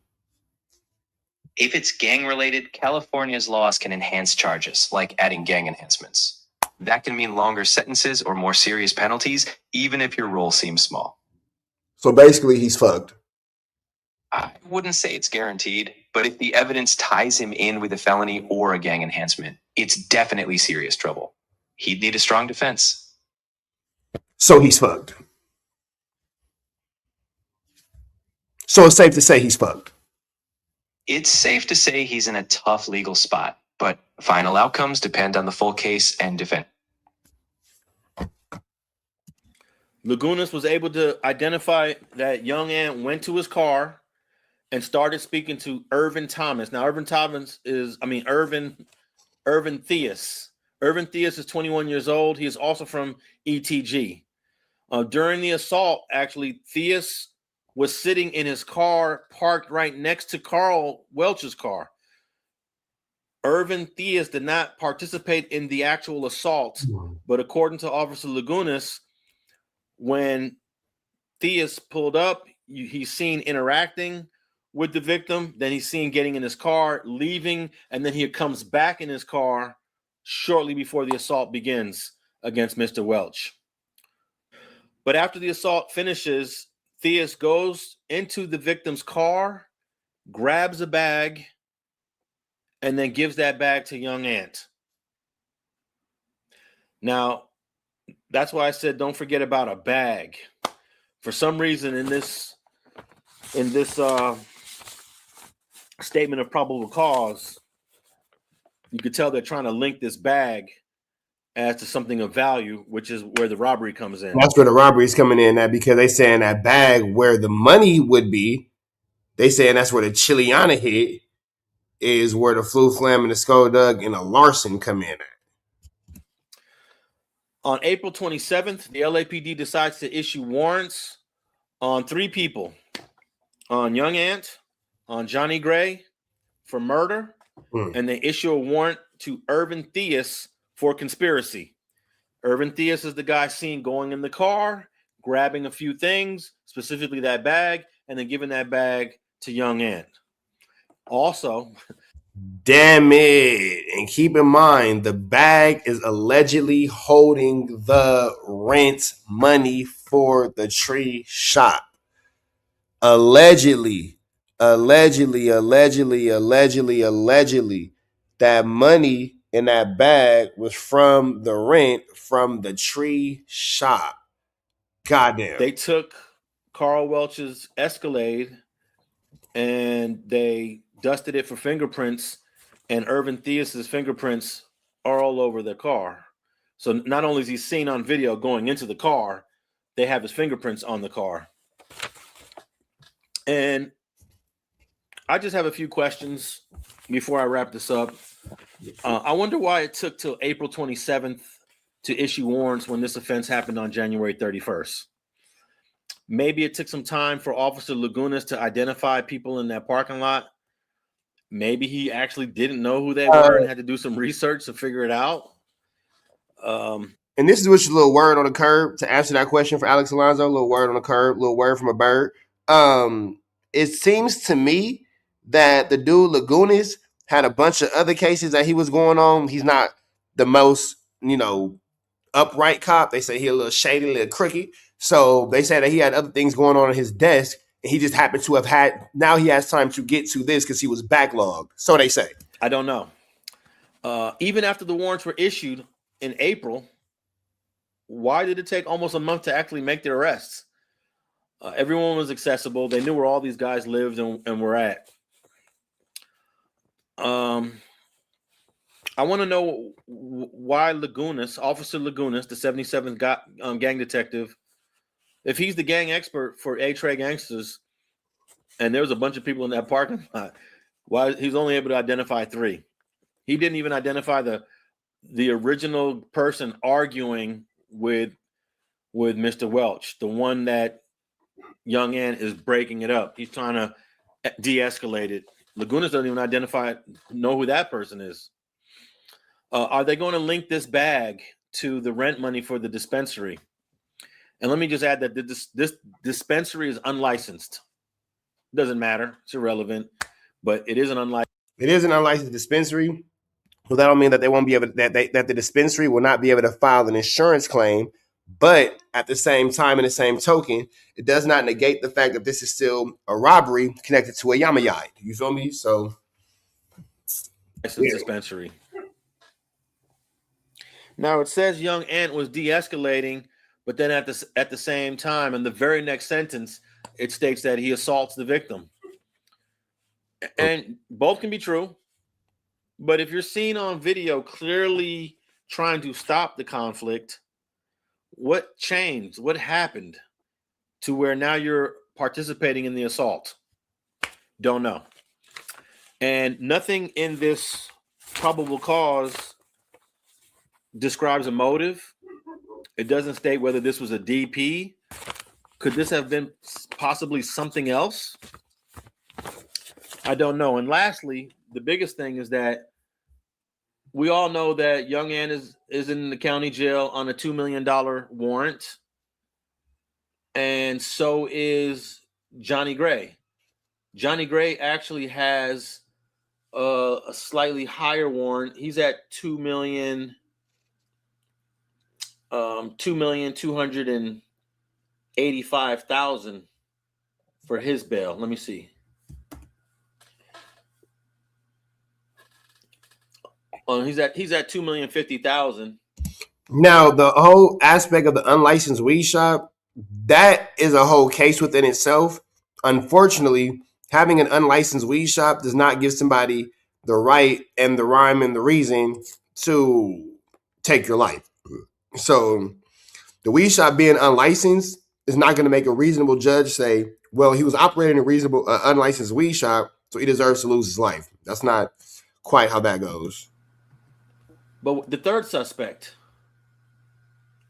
[SPEAKER 9] If it's gang-related, California's laws can enhance charges, like adding gang enhancements. That can mean longer sentences or more serious penalties, even if your role seems small.
[SPEAKER 1] So basically, he's fucked.
[SPEAKER 9] I wouldn't say it's guaranteed, but if the evidence ties him in with a felony or a gang enhancement, it's definitely serious trouble. He'd need a strong defense.
[SPEAKER 1] So he's fucked. So it's safe to say he's fucked.
[SPEAKER 9] It's safe to say he's in a tough legal spot, but final outcomes depend on the full case and defense.
[SPEAKER 3] Lagunas was able to identify that Young Ant went to his car and started speaking to Irvin Thomas. Now, Irvin Theus. Irvin Theus is 21 years old. He is also from ETG. During the assault, actually, Theus was sitting in his car parked right next to Carl Welch's car. Irvin Theus did not participate in the actual assault, but according to Officer Lagunas, when Theus pulled up, he's seen interacting with the victim, then he's seen getting in his car, leaving, and then he comes back in his car shortly before the assault begins against Mr. Welch. But after the assault finishes, Theus goes into the victim's car, grabs a bag, and then gives that bag to Young Ant. Now, that's why I said don't forget about a bag. For some reason in this statement of probable cause, you could tell they're trying to link this bag as to something of value, which is where the robbery comes in.
[SPEAKER 1] That's where the robbery is coming in at, because they saying that bag where the money would be, they saying that's where the Chiliana hit, is where the Flu Flam and the Skulldug and the Larson come in at.
[SPEAKER 3] On April 27th, the LAPD decides to issue warrants on 3 people, on Young Ant, on Johnny Gray for murder, and they issue a warrant to Irvin Theus for conspiracy. Irvin Theus is the guy seen going in the car, grabbing a few things, specifically that bag, and then giving that bag to Young Ant. Also,
[SPEAKER 1] damn it. And keep in mind, the bag is allegedly holding the rent money for the tree shop. Allegedly, that money in that bag was from the rent from the tree shop. Goddamn.
[SPEAKER 3] They took Carl Welch's Escalade and they dusted it for fingerprints, and Irvin Theus's fingerprints are all over the car. So not only is he seen on video going into the car, they have his fingerprints on the car. And I just have a few questions before I wrap this up. I wonder why it took till April 27th to issue warrants when this offense happened on January 31st. Maybe it took some time for Officer Lagunas to identify people in that parking lot. Maybe he actually didn't know who they were and had to do some research to figure it out.
[SPEAKER 1] And this is what your little word on the curb to answer that question for Alex Alonso. A little word on the curb, little word from a bird. It seems to me that the dude Lagunas had a bunch of other cases that he was going on. He's not the most, upright cop. They say he a little shady, a little crooked. So they say that he had other things going on his desk, and he just happened to have had, now he has time to get to this because he was backlogged. So they say.
[SPEAKER 3] I don't know. Even after the warrants were issued in April, why did it take almost a month to actually make the arrests? Everyone was accessible. They knew where all these guys lived and were at. I want to know why Lagunas, Officer Lagunas, the 77th gang detective, if he's the gang expert for A-Tray Gangsters, and there was a bunch of people in that parking lot, why he's only able to identify 3? He didn't even identify the original person arguing with Mr. Welch, the one that Young Ant is breaking it up. He's trying to de-escalate it. Lagunas doesn't even know who that person is. Are they going to link this bag to the rent money for the dispensary? And let me just add that this dispensary is unlicensed. Doesn't matter. It's irrelevant. But it is an unlicensed.
[SPEAKER 1] It is an unlicensed dispensary. Well, that don't mean that they won't be able to, that the dispensary will not be able to file an insurance claim. But at the same time, in the same token, it does not negate the fact that this is still a robbery connected to a Yamayai. You feel me? So,
[SPEAKER 3] dispensary. Now it says Young Ant was de-escalating, but then at the same time, in the very next sentence, it states that he assaults the victim. And both can be true. But if you're seen on video clearly trying to stop the conflict, what changed? What happened to where now you're participating in the assault? Don't know. And nothing in this probable cause describes a motive. It doesn't state whether this was a DP. Could this have been possibly something else? I don't know. And lastly, the biggest thing is that we all know that Young Ant is in the county jail on a $2 million warrant. And so is Johnny Gray. Johnny Gray actually has a slightly higher warrant. He's at $2,285,000 for his bail. Let me see. He's at $2,050,000.
[SPEAKER 1] Now, the whole aspect of the unlicensed weed shop, that is a whole case within itself. Unfortunately, Having an unlicensed weed shop does not give somebody the right and the rhyme and the reason to take your life. So the weed shop being unlicensed is not going to make a reasonable judge say, well, he was operating a reasonable unlicensed weed shop, so he deserves to lose his life. That's not quite how that goes.
[SPEAKER 3] But the third suspect,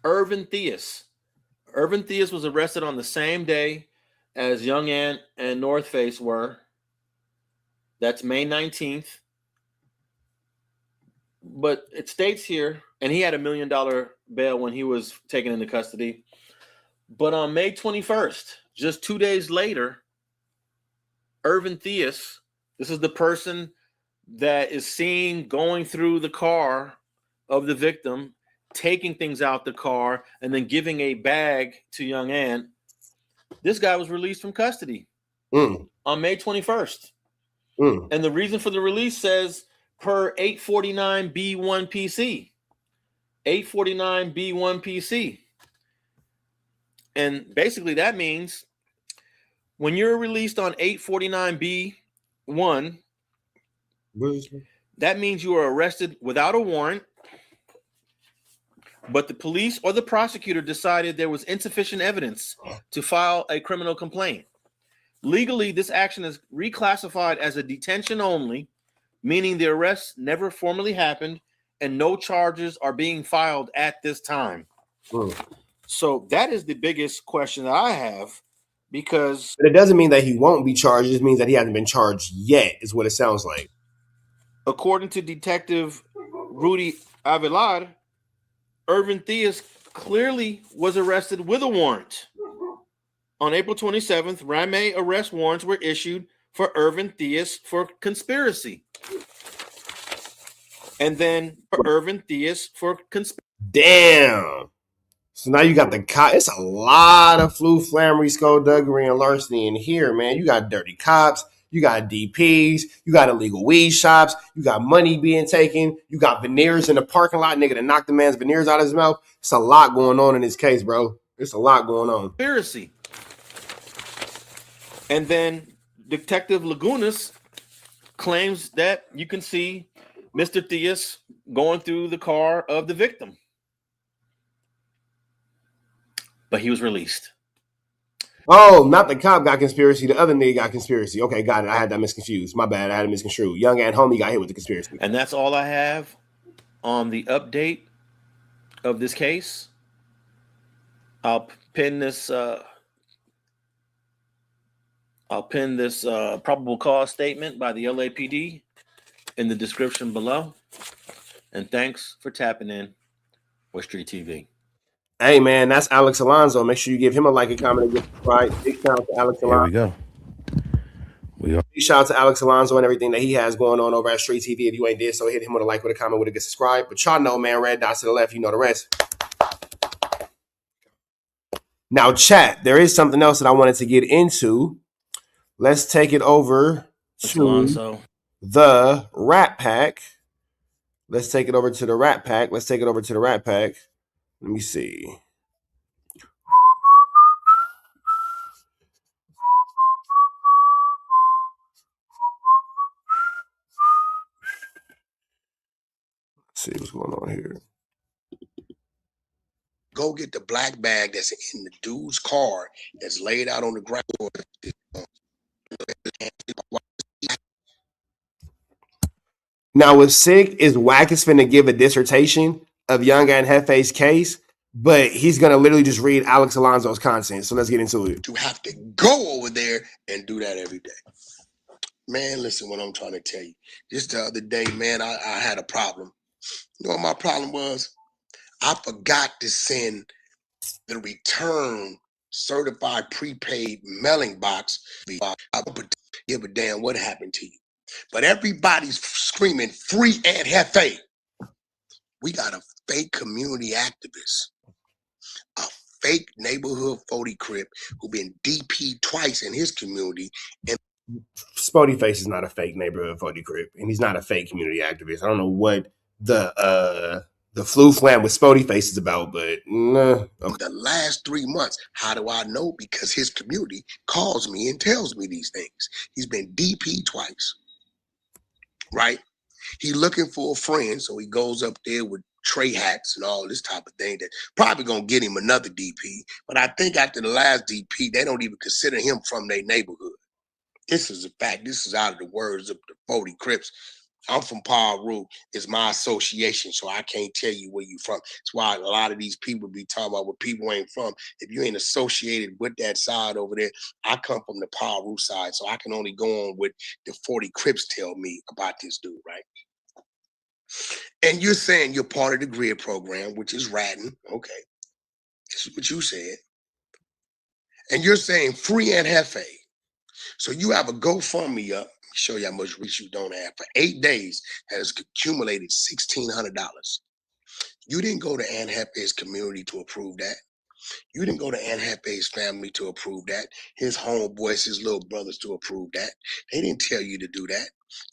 [SPEAKER 3] Irvin Theus. Irvin Theus was arrested on the same day as Young Ant and North Face were. That's May 19th. But it states here, and he had $1 million bail when he was taken into custody. But on May 21st, just 2 days later, Irvin Theus, this is the person that is seen going through the car of the victim, taking things out the car, and then giving a bag to Young Ant. This guy was released from custody on May 21st. And the reason for the release says per 849B1 PC. 849B1 PC. And basically that means when you're released on 849B1, that means you are arrested without a warrant, but the police or the prosecutor decided there was insufficient evidence to file a criminal complaint. Legally, this action is reclassified as a detention only, meaning the arrest never formally happened and no charges are being filed at this time. So that is the biggest question that I have, because...
[SPEAKER 1] But it doesn't mean that he won't be charged. It just means that he hasn't been charged yet, is what it sounds like.
[SPEAKER 3] According to Detective Rudy Avilar, Irvin Theus clearly was arrested with a warrant. On April 27th, Ramey arrest warrants were issued for Irvin Theus for conspiracy. And then for Irvin Theus for conspiracy.
[SPEAKER 1] Damn. So now you got the cop. It's a lot of flu, flammery, skullduggery, and larceny in here, man. You got dirty cops. You got DPs. You got illegal weed shops. You got money being taken. You got veneers in the parking lot. Nigga to knock the man's veneers out of his mouth. It's a lot going on in this case, bro. It's a lot going on.
[SPEAKER 3] Conspiracy. And then Detective Lagunas claims that you can see Mr. Theus going through the car of the victim. But he was released.
[SPEAKER 1] Oh, not the cop got conspiracy. The other nigga got conspiracy. Okay, got it. I had that misconfused. My bad. I had it misconstrued. Young and homie got hit with the conspiracy.
[SPEAKER 3] And that's all I have on the update of this case. I'll pin this probable cause statement by the LAPD in the description below. And thanks for tapping in with Street TV.
[SPEAKER 1] Hey, man, that's Alex Alonso. Make sure you give him a like, a comment, and get subscribed. Big shout out to Alex Alonso.
[SPEAKER 5] Here we go.
[SPEAKER 1] Big shout out to Alex Alonso and everything that he has going on over at Street TV. If you ain't did so, hit him with a like, with a comment, with a get subscribe. But y'all know, man, red dots to the left. You know the rest. Now, chat, there is something else that I wanted to get into. Let's take it over to
[SPEAKER 3] Alonso.
[SPEAKER 1] The Rat Pack. Let's take it over to the Rat Pack. Let me see. Let's see what's going on here.
[SPEAKER 10] Go get the black bag that's in the dude's car that's laid out on the ground.
[SPEAKER 1] Now, what's sick is Wack is finna give a dissertation of Young and Hefe's case, but he's gonna literally just read Alex Alonso's content. So let's get into it.
[SPEAKER 10] To have to go over there and do that every day. Man, listen what I'm trying to tell you. Just the other day, man, I had a problem. You know what my problem was? I forgot to send the return certified prepaid mailing box. I don't give a damn what happened to you. But everybody's screaming free Aunt Hefe. We got a fake community activist, a fake neighborhood 40 Crip who been DP twice in his community. And
[SPEAKER 1] Spody Face is not a fake neighborhood 40 Crip, and he's not a fake community activist. I don't know what the the flu flam with Spody Face is about, but nah.
[SPEAKER 10] For the last 3 months. How do I know? Because his community calls me and tells me these things. He's been DP twice, right? He looking for a friend, so he goes up there with tray hats and all this type of thing that probably gonna get him another DP. But I think after the last DP, they don't even consider him from their neighborhood. This is a fact. This is out of the words of the 40 Crips. I'm from Paru. It's my association, so I can't tell you where you from. That's why a lot of these people be talking about where people ain't from. If you ain't associated with that side over there, I come from the Paru side, so I can only go on what the 40 Crips tell me about this dude, right? And you're saying you're part of the GRID program, which is ratting. Okay. This is what you said. And you're saying free Aunt Hefe. So you have a GoFundMe up. Show you how much reach you don't have. For 8 days, that has accumulated $1,600. You didn't go to Aunt Hefe's community to approve that. You didn't go to Aunt Hefe's family to approve that. His homeboys, his little brothers to approve that. They didn't tell you to do that.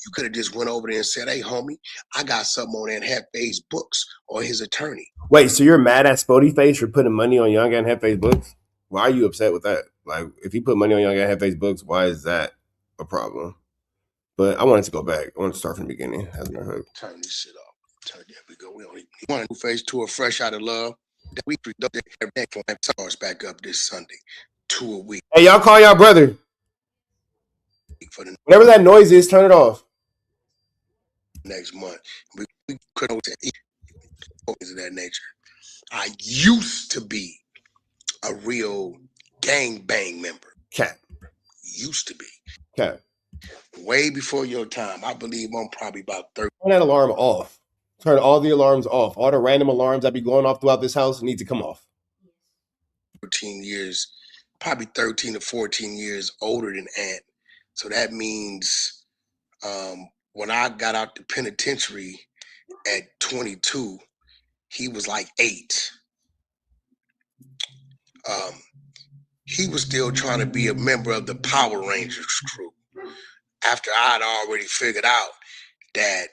[SPEAKER 10] You could have just went over there and said, hey, homie, I got something on Aunt Hefe's books or his attorney.
[SPEAKER 1] Wait, so you're mad at Spody Face for putting money on Young Aunt Hefe's books? Why are you upset with that? Like, if he put money on Young Aunt Hefe's books, why is that a problem? But I wanted to go back. I wanted to start from the beginning.
[SPEAKER 10] Turn this shit off. There we go. We only want a new face tour fresh out of love. That we stars back up this Sunday. 2 a week.
[SPEAKER 1] Hey, y'all call y'all brother. Whatever that noise is, turn it off.
[SPEAKER 10] Next month. We couldn't things of that nature. I used to be a real gangbang member.
[SPEAKER 1] Cat.
[SPEAKER 10] Used to be.
[SPEAKER 1] Cat.
[SPEAKER 10] Way before your time. I believe I'm probably about 30.
[SPEAKER 1] Turn that alarm off. Turn all the alarms off. All the random alarms that be going off throughout this house need to come off.
[SPEAKER 10] 13 years, probably 13 to 14 years older than Ant. So that means when I got out the penitentiary at 22, he was like 8. He was still trying to be a member of the Power Rangers crew. After I'd already figured out that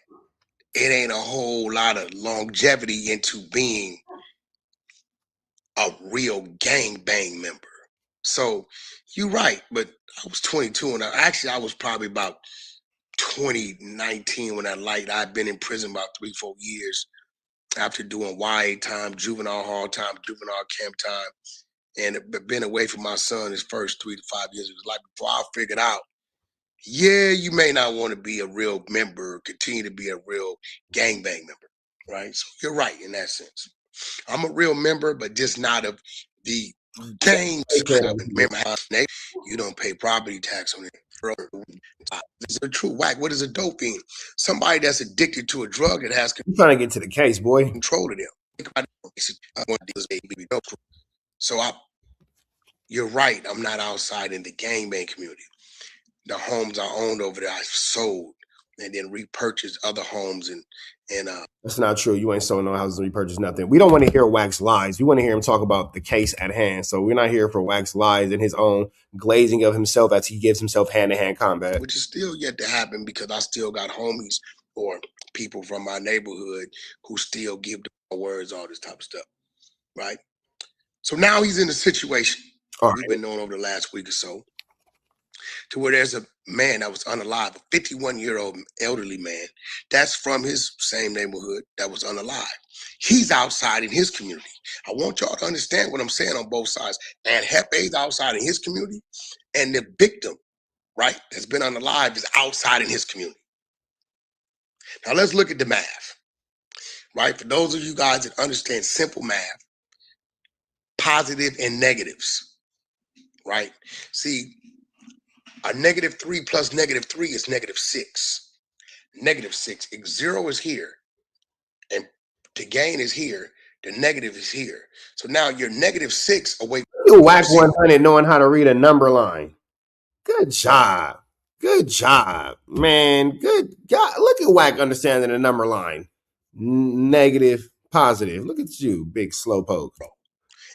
[SPEAKER 10] it ain't a whole lot of longevity into being a real gangbang member. So you're right, but I was 22 and I was probably about 2019 when I'd been in prison about 3-4 years after doing YA time, juvenile hall time, juvenile camp time, and been away from my son his first 3 to 5 years of his life before I figured out, yeah, you may not want to be a real member, continue to be a real gangbang member, right? So you're right in that sense. I'm a real member, but just not of the gang side of it. You don't pay property tax on it. This is true. Whack. What is a dope fiend? Somebody that's addicted to a drug that has
[SPEAKER 1] I'm trying to get to the case, boy.
[SPEAKER 10] Control of them. So you're right. I'm not outside in the gangbang community. The homes I owned over there, I sold and then repurchased other homes and
[SPEAKER 1] that's not true. You ain't sold no houses and repurchased nothing. We don't want to hear Wax lies. We want to hear him talk about the case at hand. So we're not here for Wax lies and his own glazing of himself as he gives himself hand-to-hand combat.
[SPEAKER 10] Which is still yet to happen because I still got homies or people from my neighborhood who still give the words, all this type of stuff, right? So now he's in a situation we've been knowing over the last week or so to where there's a man that was unalive, a 51-year-old elderly man that's from his same neighborhood that was unalive. He's outside in his community. I want y'all to understand what I'm saying on both sides. And Hefe's outside in his community, and the victim, right, that's been unalive is outside in his community. Now let's look at the math, right? For those of you guys that understand simple math, positive and negatives, right? See, a -3 plus -3 is -6. -6. If 0 is here and the gain is here, the negative is here. So now you're -6 away.
[SPEAKER 1] You Whack 100 knowing how to read a number line. Good job. Good job, man. Good God. Look at Whack understanding the number line. Negative, positive. Look at you, big slowpoke.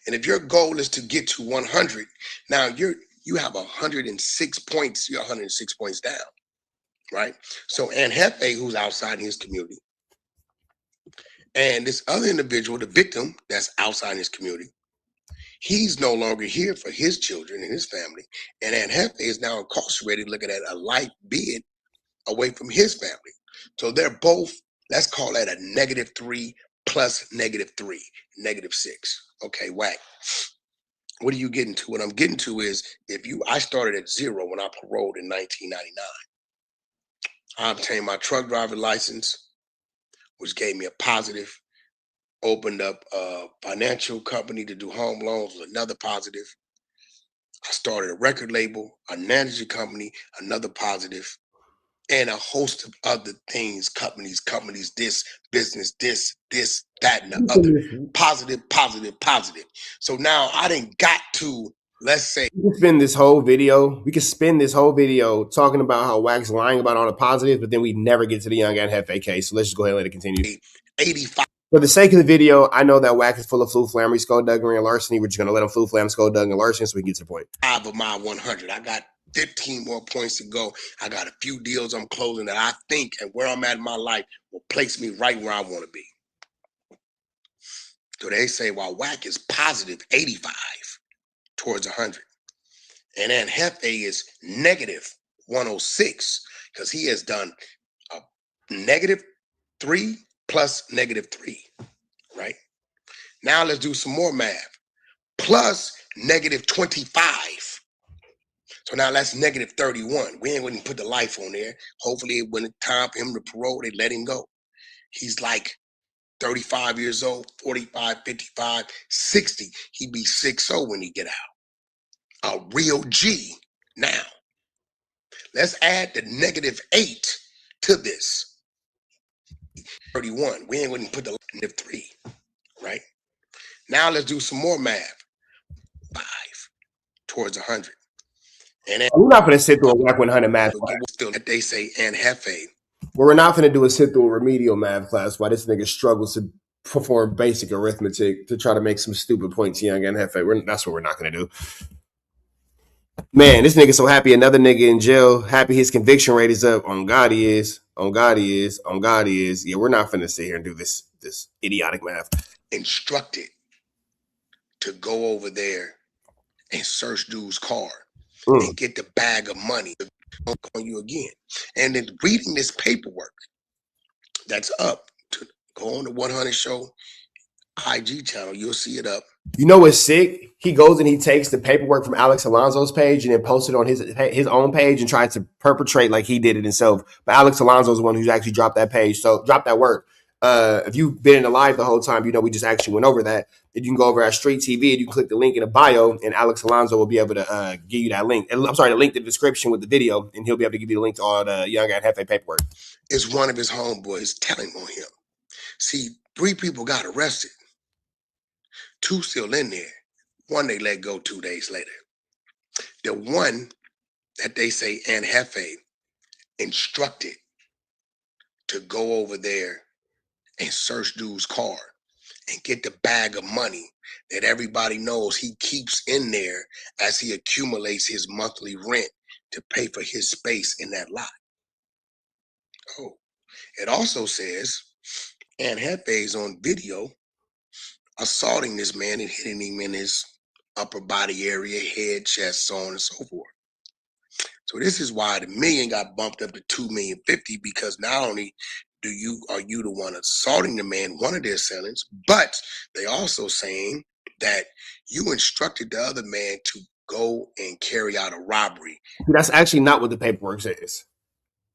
[SPEAKER 10] And if your goal is to get to 100, now you have 106 points. You're 106 points down, right? So Aunt Hefe, who's outside his community, And this other individual, the victim that's outside his community, he's no longer here for his children and his family. And Aunt Hefe is now incarcerated looking at a life bid away from his family. So they're both, let's call that a -3 plus -3, -6. Okay, whack. What are you getting to? What I'm getting to is I started at 0 when I paroled in 1999. I obtained my truck driver license, which gave me a positive. Opened up a financial company to do home loans, was another positive. I started a record label, a management company, another positive, and a host of other things, companies, this, business, this, that, and the other. Positive, positive, positive. So now I didn't got to, let's say,
[SPEAKER 1] we can spend this whole video talking about how Wack's lying about all the positives, but then we never get to the Young Aunt Hefe case. So let's just go ahead and let it continue.
[SPEAKER 10] 85.
[SPEAKER 1] For the sake of the video, I know that Wack is full of flu flammery, skullduggery, and larceny. We're just going to let him flu flam, skullduggery, and larceny so we can get to the point.
[SPEAKER 10] 5 of my 100. I got 15 more points to go. I got a few deals I'm closing that I think and where I'm at in my life will place me right where I want to be. So they say, while Wack is positive 85 towards 100, and Aunt Hefe is -106 because he has done a -3 plus -3, right? Now let's do some more math. Plus -25. So now that's -31. We ain't going to put the life on there. Hopefully when it's time for him to parole, they let him go. He's like 35 years old, 45, 55, 60. He'd be 6-0 when he get out. A real G. Now, let's add the -8 to this. 31. We ain't going to put the -3, right? Now let's do some more math. 5 towards 100. And then,
[SPEAKER 1] we're not going to sit through a Wack 100 math class.
[SPEAKER 10] Still, they say Aunt Hefe.
[SPEAKER 1] What we're not going to do is sit through a remedial math class while this nigga struggles to perform basic arithmetic to try to make some stupid points to Young Aunt Hefe. That's what we're not going to do. Man, this nigga so happy another nigga in jail, happy his conviction rate is up. On God he is. On God he is. On God he is. Yeah, we're not finna sit here and do this idiotic math.
[SPEAKER 10] Instructed to go over there and search dude's car and get the bag of money on you again. And then reading this paperwork that's up, to go on the 100 Show IG channel, you'll see it up.
[SPEAKER 1] You know what's sick? He goes and he takes the paperwork from Alex Alonso's page and then posts it on his own page and tries to perpetrate like he did it himself. But Alex Alonso's the one who's actually dropped that page. So drop that work. If you've been in the live the whole time, you know we just actually went over that. And you can go over at Street TV and you can click the link in the bio, and Alex Alonso will be able to give you that link. I'm sorry, the link in the description with the video, and he'll be able to give you the link to all the Young Aunt Hefe paperwork.
[SPEAKER 10] It's one of his homeboys telling on him. See, 3 people got arrested. 2 still in there. 1 they let go 2 days later. The one that they say Aunt Hefe instructed to go over there and search dude's car and get the bag of money that everybody knows he keeps in there as he accumulates his monthly rent to pay for his space in that lot. Oh, it also says Aunt Hefe is on video assaulting this man and hitting him in his upper body area, head, chest, so on and so forth. So this is why the million got bumped up to 2,050,000, because not only are you the one assaulting the man, one of their assailants, but they also saying that you instructed the other man to go and carry out a robbery.
[SPEAKER 1] That's actually not what the paperwork says.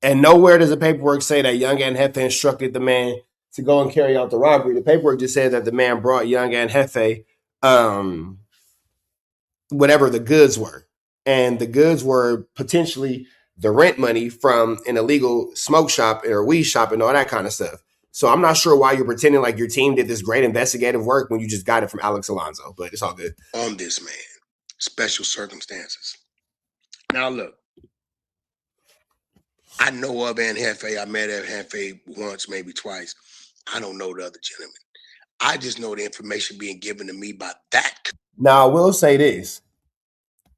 [SPEAKER 1] And nowhere does the paperwork say that Young Aunt Hefe instructed the man to go and carry out the robbery. The paperwork just said that the man brought Young Aunt Hefe whatever the goods were. And the goods were potentially the rent money from an illegal smoke shop or weed shop and all that kind of stuff. So I'm not sure why you're pretending like your team did this great investigative work when you just got it from Alex Alonso, but it's all good.
[SPEAKER 10] On this man, special circumstances. Now look, I know of Aunt Hefe. I met Aunt Hefe once, maybe twice. I don't know the other gentleman. I just know the information being given to me by that.
[SPEAKER 1] Now, I will say this.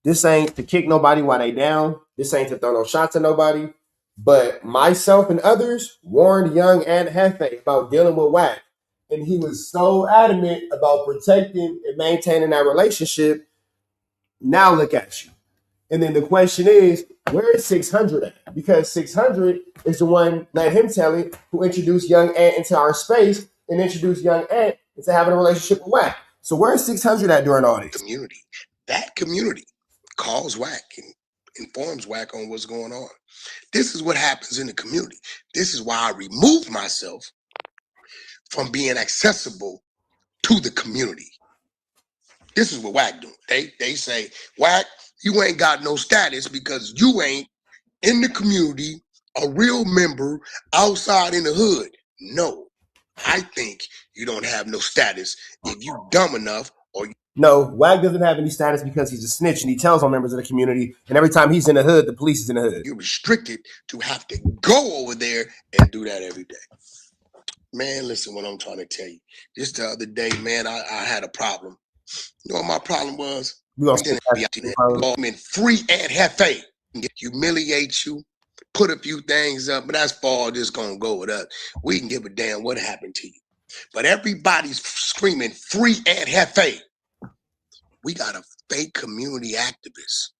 [SPEAKER 1] This ain't to kick nobody while they down. This ain't to throw no shots at nobody. But myself and others warned Young Aunt Hefe about dealing with Wack. and he was so adamant about protecting and maintaining that relationship. Now look at you. And then the question is, where is 600 at? Because 600 is the one, let him tell it, who introduced Young Ant into our space and introduced Young Ant into having a relationship with Wack. So where is 600 at during all this?
[SPEAKER 10] Community. That community calls Wack and informs Wack on what's going on. This is what happens in the community. This is why I removed myself from being accessible to the community. This is what Wack doing. They say, Wack, you ain't got no status because you ain't in the community, a real member outside in the hood. No, I think you don't have no status if you dumb enough or you.
[SPEAKER 1] No, Wack doesn't have any status because he's a snitch and he tells on members of the community. And every time he's in the hood, the police is in the hood.
[SPEAKER 10] You're restricted to have to go over there and do that every day. Man, listen what I'm trying to tell you. Just the other day, man, I had a problem. You know what my problem was? I'm in free and Hefe. Humiliate you, put a few things up, but that's far just gonna go with us. We can give a damn what happened to you. But everybody's screaming free and Hefe. We got a fake community activist,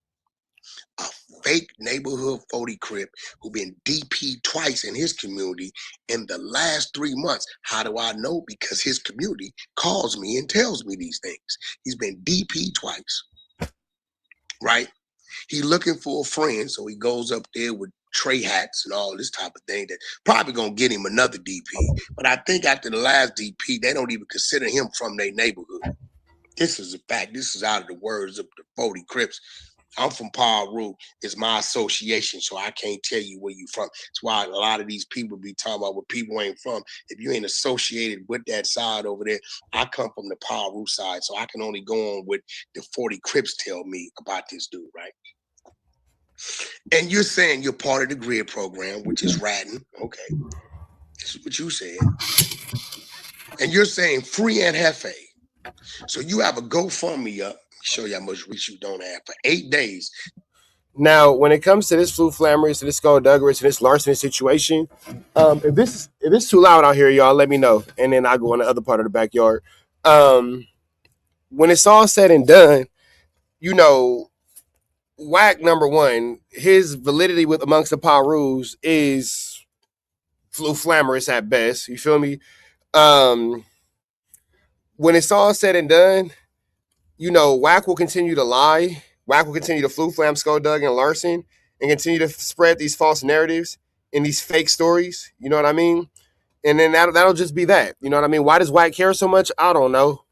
[SPEAKER 10] a fake neighborhood 40 Crip who been DP twice in his community in the last 3 months. How do I know? Because his community calls me and tells me these things. He's been DP twice, right? He looking for a friend, so he goes up there with tray hats and all this type of thing that probably gonna get him another DP. But I think after the last DP, they don't even consider him from their neighborhood. This is a fact. This is out of the words of the 40 Crips. I'm from Paru. It's my association, so I can't tell you where you from. That's why a lot of these people be talking about where people ain't from. If you ain't associated with that side over there, I come from the Paru side, so I can only go on what the 40 Crips tell me about this dude, right? And you're saying you're part of the grid program, which is ratting. Okay. This is what you said. And you're saying free and Hefe. So you have a GoFundMe up. Show you how much reach you don't have for 8 days.
[SPEAKER 1] Now, when it comes to this Flu Flammers, to this Skullduggerous, to this Larson situation, if it's too loud out here, y'all, let me know. And then I'll go in the other part of the backyard. When it's all said and done, you know, Wack, number one, his validity with amongst the Parus is Flu Flammers at best. You feel me? When it's all said and done, you know, Wack will continue to lie. Wack will continue to Flu Flam, Skulldugger, and Larson and continue to spread these false narratives and these fake stories. You know what I mean? And then that'll just be that. You know what I mean? Why does Wack care so much? I don't know.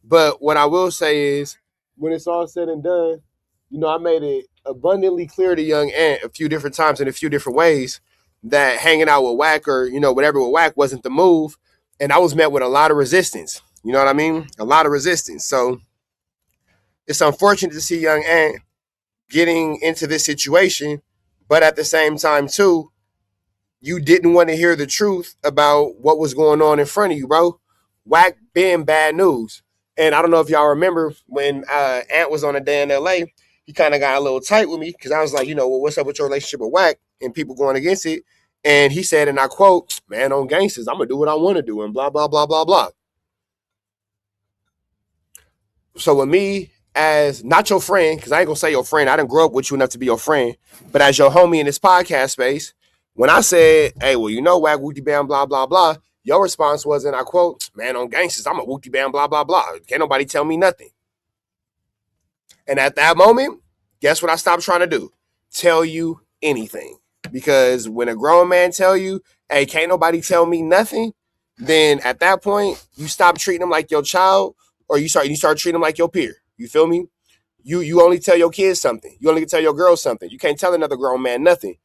[SPEAKER 1] But what I will say is, when it's all said and done, you know, I made it abundantly clear to Young Ant a few different times in a few different ways that hanging out with Wack or, you know, whatever with Wack wasn't the move. And I was met with a lot of resistance. You know what I mean? A lot of resistance. So it's unfortunate to see Young Ant getting into this situation, but at the same time, too, you didn't want to hear the truth about what was going on in front of you, bro. Wack been bad news. And I don't know if y'all remember when Ant was on a day in LA, he kind of got a little tight with me because I was like, you know, well, what's up with your relationship with Wack and people going against it? And he said, and I quote, man, on gangsters, I'm going to do what I want to do and blah, blah, blah, blah, blah. So with me, as not your friend, because I ain't gonna say your friend, I didn't grow up with you enough to be your friend, but as your homie in this podcast space, when I said, hey, well, you know, Wack, wooty bam, blah, blah, blah, your response was, and I quote, man, on gangsters, I'm a wooty bam, blah, blah, blah. Can't nobody tell me nothing. And at that moment, guess what I stopped trying to do? Tell you anything. Because when a grown man tell you, hey, can't nobody tell me nothing, then at that point, you stop treating them like your child, or you start treating them like your peer. You feel me? You only tell your kids something. You only can tell your girls something. You can't tell another grown man nothing.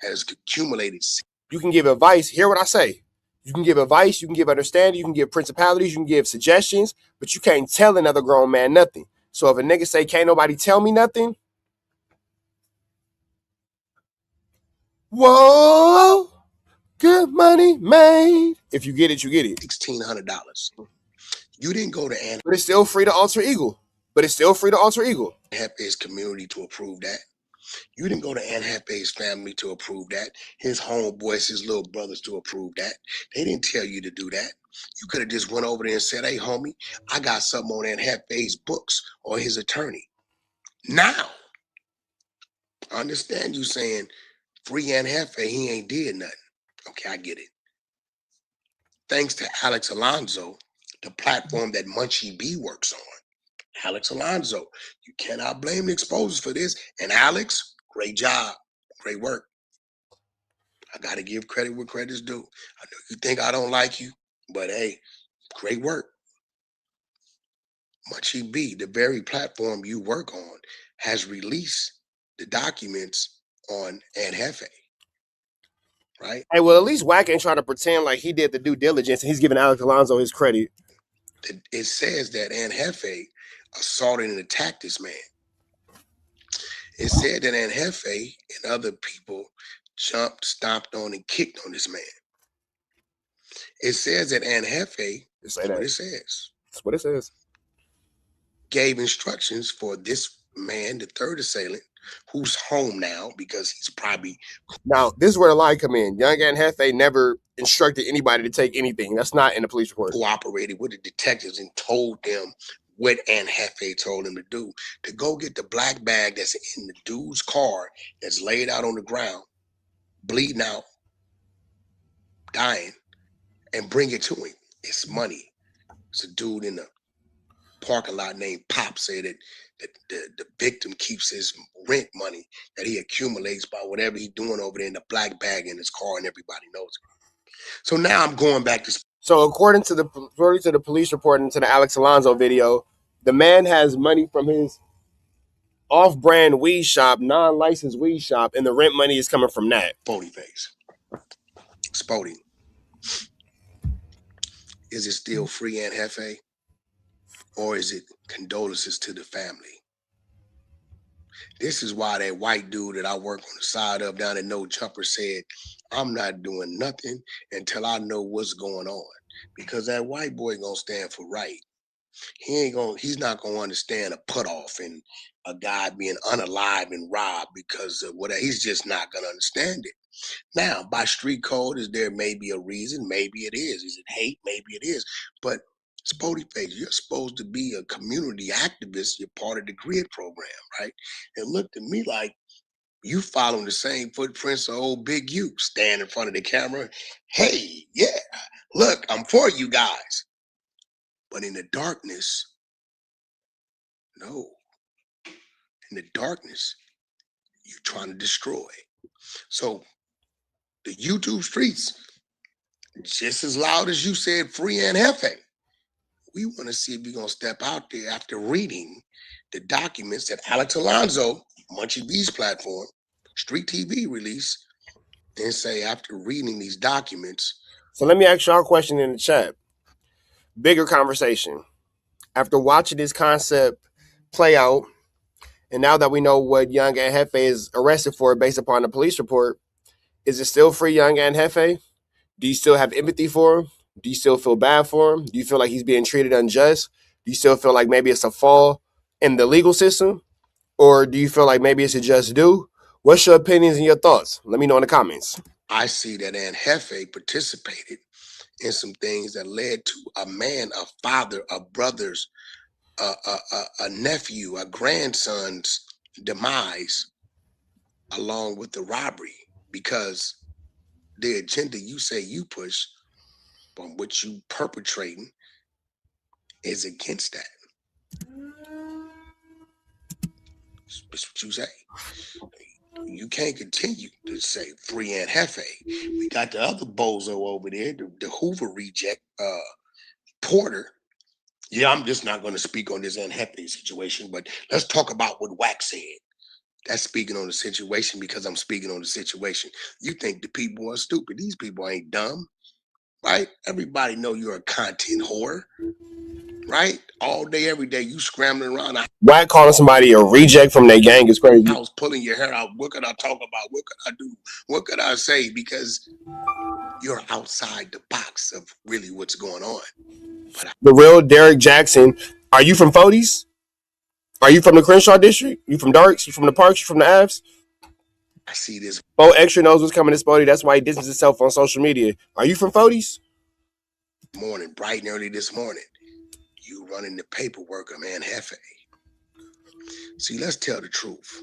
[SPEAKER 10] Has accumulated.
[SPEAKER 1] You can give advice. Hear what I say. You can give advice. You can give understanding. You can give principalities. You can give suggestions. But you can't tell another grown man nothing. So if a nigga say, can't nobody tell me nothing, whoa, good money made. If you get it, you get it.
[SPEAKER 10] $1,600. You didn't go to Ant.
[SPEAKER 1] But it's still free to alter ego.
[SPEAKER 10] Hefe's community to approve that. You didn't go to Ant Hefe's family to approve that. His homeboys, his little brothers to approve that. They didn't tell you to do that. You could have just went over there and said, hey, homie, I got something on Aunt Hefe's books or his attorney. Now, I understand you saying free Aunt Hefe, he ain't did nothing. Okay, I get it. Thanks to Alex Alonso, the platform that Munchie B works on. Alex Alonso, you cannot blame the exposers for this. And Alex, great job, great work. I got to give credit where credit's due. I know you think I don't like you, but hey, great work. Munchie B, the very platform you work on, has released the documents on Aunt Hefe. Right?
[SPEAKER 1] Hey, well, at least Wack ain't trying to pretend like he did the due diligence and he's giving Alex Alonso his credit.
[SPEAKER 10] It says that Aunt Hefe assaulted and attacked this man. It said that Aunt Hefe and other people jumped, stomped on, and kicked on this man. It says that Aunt Hefe, that's what it says.
[SPEAKER 1] That's what it says.
[SPEAKER 10] Gave instructions for this man, the third assailant, who's home now because he's probably...
[SPEAKER 1] Now, this is where the lie come in. Young Aunt Hefe never instructed anybody to take anything. That's not in the police report.
[SPEAKER 10] Cooperated with the detectives and told them what Aunt Hefe told him to do, to go get the black bag that's in the dude's car that's laid out on the ground, bleeding out, dying, and bring it to him. It's money. It's a dude in the parking lot named Pop said that the victim keeps his rent money that he accumulates by whatever he's doing over there in the black bag in his car, and everybody knows it. So now I'm going back to...
[SPEAKER 1] So according to the police report and to the Alex Alonso video, the man has money from his off-brand weed shop, non-licensed weed shop, and the rent money is coming from that.
[SPEAKER 10] Spody face. Spody. Is it still free Aunt Hefe? Or is it condolences to the family? This is why that white dude that I work on the side of down at No Jumper said, I'm not doing nothing until I know what's going on. Because that white boy gonna stand for right. He's not gonna understand a put off and a guy being unalive and robbed because of whatever. He's just not gonna understand it. Now, by street code, is there maybe a reason? Maybe it is. Is it hate? Maybe it is. But Spody face, you're supposed to be a community activist. You're part of the GRID program, right? It looked to me like you following the same footprints of old Big U, stand in front of the camera. Hey, yeah, look, I'm for you guys. But in the darkness, no. In the darkness, you're trying to destroy. So the YouTube streets, just as loud as you said, free Aunt Hefe. We want to see if you're going to step out there after reading the documents that Alex Alonso, Munchie B's platform, Street TV release, and say after reading these documents.
[SPEAKER 1] So let me ask y'all a question in the chat. Bigger conversation. After watching this concept play out, and now that we know what Young Aunt Hefe is arrested for based upon the police report, is it still free Young Aunt Hefe? Do you still have empathy for him? Do you still feel bad for him? Do you feel like he's being treated unjust? Do you still feel like maybe it's a fall in the legal system? Or do you feel like maybe it's a just due? What's your opinions and your thoughts? Let me know in the comments.
[SPEAKER 10] I see that Aunt Hefe participated in some things that led to a man, a father, a brother's, a nephew, a grandson's demise, along with the robbery, because the agenda you say you push from what you perpetrating is against that. That's what you say. You can't continue to say free Aunt Hefe. We got the other bozo over there, the Hoover reject, Porter. Yeah, I'm just not going to speak on this Aunt Hefe situation, but let's talk about what Wack said. That's speaking on the situation because I'm speaking on the situation. You think the people are stupid. These people ain't dumb, right? Everybody know you're a content whore, right? All day, every day, you scrambling around.
[SPEAKER 1] Wack calling somebody a reject from their gang is crazy.
[SPEAKER 10] I was pulling your hair out. What could I talk about? What could I do? What could I say? Because you're outside the box of really what's going on.
[SPEAKER 1] The real Derek Jackson. Are you from Fodes? Are you from the Crenshaw district? You from Darks? You from the Parks? You from the Avs?
[SPEAKER 10] I see this.
[SPEAKER 1] Bo Extra knows what's coming to Spody. That's why he distances himself on social media. Are you from Fodes?
[SPEAKER 10] morning, bright and early this morning, you running the paperwork of man Hefe. See, let's tell the truth.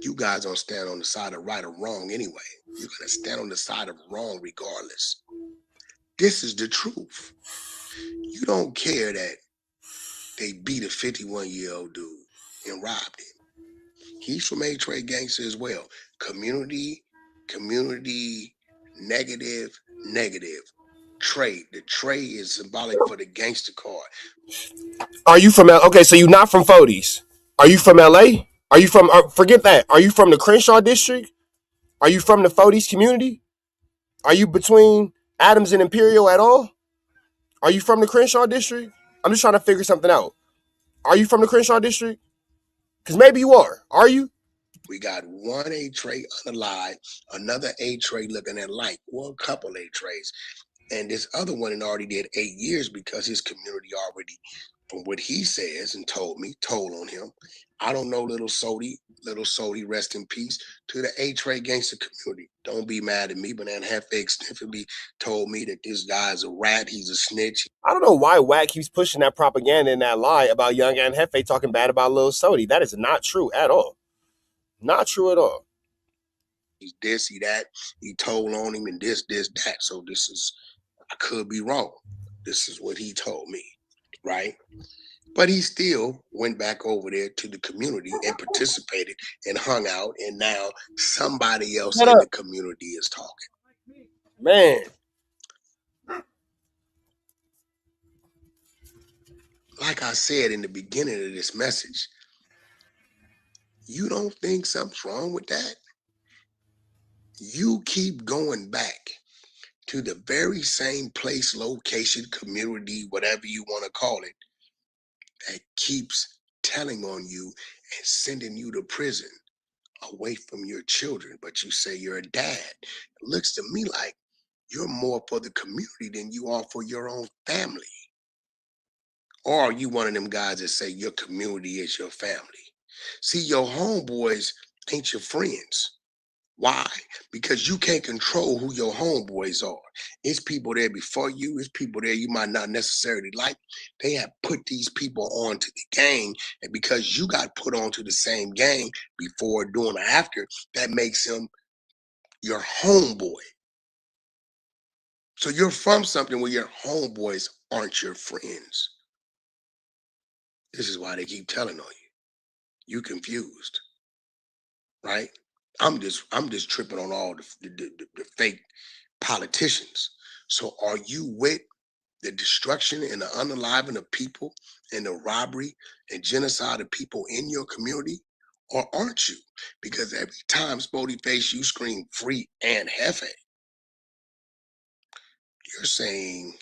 [SPEAKER 10] You guys don't stand on the side of right or wrong anyway. You're going to stand on the side of wrong regardless. This is the truth. You don't care that they beat a 51-year-old dude and robbed him. He's from A-Trade Gangster as well. Community, negative. Trade. The trade is symbolic for the gangster card.
[SPEAKER 1] Are you from okay, so you're not from 40s. Are you from LA? Are you from forget that. Are you from the Crenshaw district? Are you from the 40s community? Are you between Adams and Imperial at all? Are you from the Crenshaw district? I'm just trying to figure something out. Are you from the Crenshaw district? Because maybe you are. Are you?
[SPEAKER 10] We got one A-Trade unalive, another A-Trade looking at light, well, a couple A-Trades. And this other one already did 8 years because his community already, from what he says and told me, told on him. I don't know Little Sody, rest in peace, to the A-Trade gangster community. Don't be mad at me, but Aunt Hefe extensively told me that this guy's a rat, he's a snitch.
[SPEAKER 1] I don't know why Wack keeps pushing that propaganda and that lie about young Aunt Hefe talking bad about Lil Sody. That is not true at all. Not true at all.
[SPEAKER 10] He's this, he that, he told on him and this, that. So this is, I could be wrong. This is what he told me, right? But he still went back over there to the community and participated and hung out. And now somebody else in the community is talking.
[SPEAKER 1] Man.
[SPEAKER 10] Like I said in the beginning of this message, you don't think something's wrong with that? You keep going back to the very same place, location, community, whatever you want to call it, that keeps telling on you and sending you to prison away from your children, but you say you're a dad. It looks to me like you're more for the community than you are for your own family. Or are you one of them guys that say your community is your family? See, your homeboys ain't your friends. Why? Because you can't control who your homeboys are. It's people there before you. It's people there you might not necessarily like. They have put these people onto the gang, and because you got put onto the same gang before, during, or after, that makes him your homeboy. So you're from something where your homeboys aren't your friends. This is why they keep telling on you. You confused, right? I'm just tripping on all the fake politicians. So are you with the destruction and the unaliving of people and the robbery and genocide of people in your community, or aren't you? Because every time Spody Face you scream free Aunt Hefe, you're saying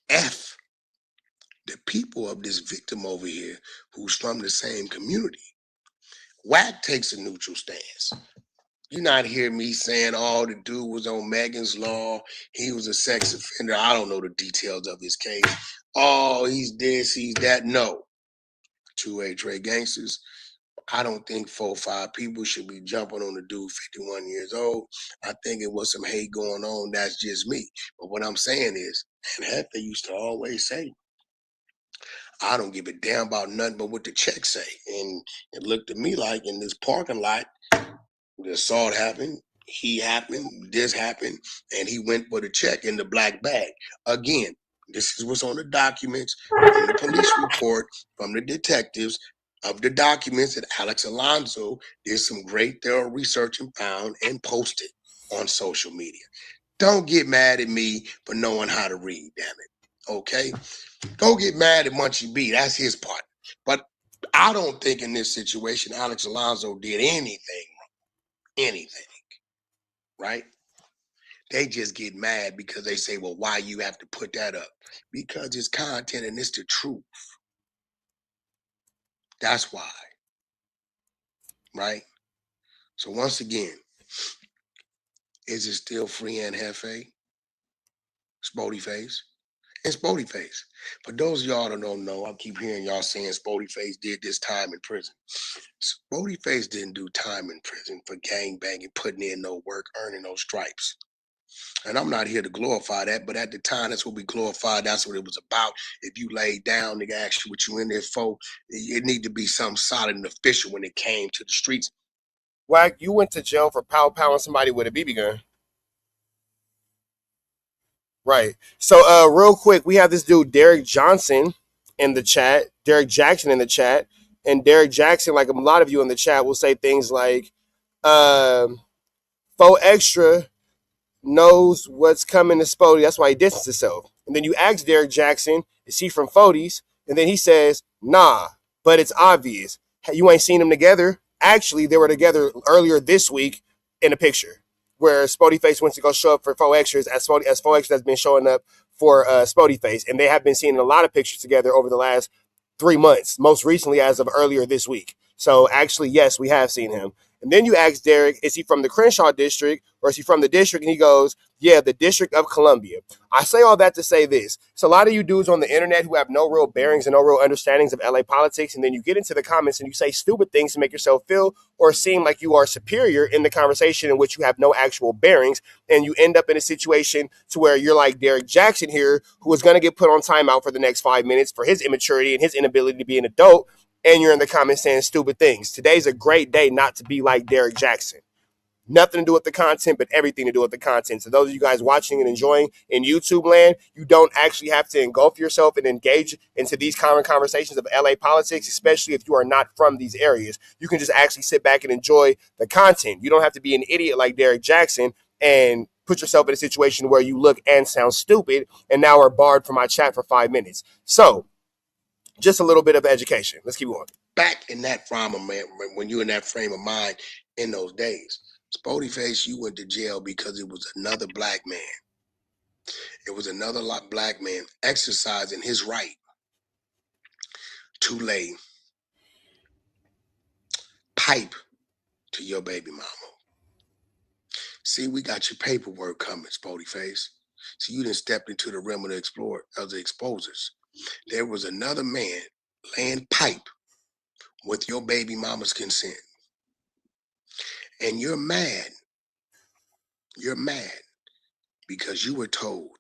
[SPEAKER 10] F the people of this victim over here who's from the same community. Wack takes a neutral stance. You're not hearing me saying, oh, the dude was on Megan's Law. He was a sex offender. I don't know the details of his case. Oh, he's this, he's that. No. 2 A-Trade gangsters. I don't think 4 or 5 people should be jumping on the dude 51 years old. I think it was some hate going on. That's just me. But what I'm saying is, and Hefe used to always say, I don't give a damn about nothing but what the checks say. And it looked to me like in this parking lot, the assault happened, this happened, and he went for the check in the black bag. Again, this is what's on the documents, from the police report, from the detectives, of the documents that Alex Alonso did some great thorough research and found and posted on social media. Don't get mad at me for knowing how to read, damn it. Okay? Don't get mad at Munchie B. That's his part. But I don't think in this situation Alex Alonso did anything wrong. Anything. Right? They just get mad because they say, well, why you have to put that up? Because it's content and it's the truth. That's why. Right? So once again, is it still free Aunt Hefe? Spody Face? And Spody Face. For those of y'all that don't know, I keep hearing y'all saying Spody Face did this time in prison. Spody Face didn't do time in prison for gang banging, putting in no work, earning no stripes. And I'm not here to glorify that, but at the time, that's what we glorified. That's what it was about. If you laid down, nigga asked you what you in there for, it need to be something solid and official when it came to the streets.
[SPEAKER 1] Wack, you went to jail for powering somebody with a BB gun. Right. So real quick, we have this dude, Derek Johnson, in the chat, Derek Jackson in the chat. And Derek Jackson, like a lot of you in the chat, will say things like, Faux Extra knows what's coming to Spody. That's why he distanced himself. And then you ask Derek Jackson, is he from Fody's? And then he says, nah, but it's obvious. You ain't seen them together. Actually, they were together earlier this week in a picture where Spody Face went to go show up for Faux Extras as Faux Extras has been showing up for Spody Face. And they have been seeing a lot of pictures together over the last 3 months, most recently as of earlier this week. So actually, yes, we have seen him. And then you ask Derek, is he from the Crenshaw district or is he from the district? And he goes, yeah, the District of Columbia. I say all that to say this. So a lot of you dudes on the internet who have no real bearings and no real understandings of LA politics, and then you get into the comments and you say stupid things to make yourself feel or seem like you are superior in the conversation in which you have no actual bearings, and you end up in a situation to where you're like Derek Jackson here, who is going to get put on timeout for the next 5 minutes for his immaturity and his inability to be an adult, and you're in the comments saying stupid things. Today's a great day not to be like Derek Jackson. Nothing to do with the content, but everything to do with the content. So those of you guys watching and enjoying in YouTube land, you don't actually have to engulf yourself and engage into these common conversations of LA politics, especially if you are not from these areas. You can just actually sit back and enjoy the content. You don't have to be an idiot like Derek Jackson and put yourself in a situation where you look and sound stupid and now are barred from my chat for 5 minutes. So just a little bit of education. Let's keep going.
[SPEAKER 10] Back in that frame of mind, when you're in that frame of mind in those days, Spody Face, you went to jail because it was another black man. It was another black man exercising his right to lay pipe to your baby mama. See, we got your paperwork coming, Spody Face. See, you didn't step into the realm of the exposers. There was another man laying pipe with your baby mama's consent. And you're mad. You're mad because you were told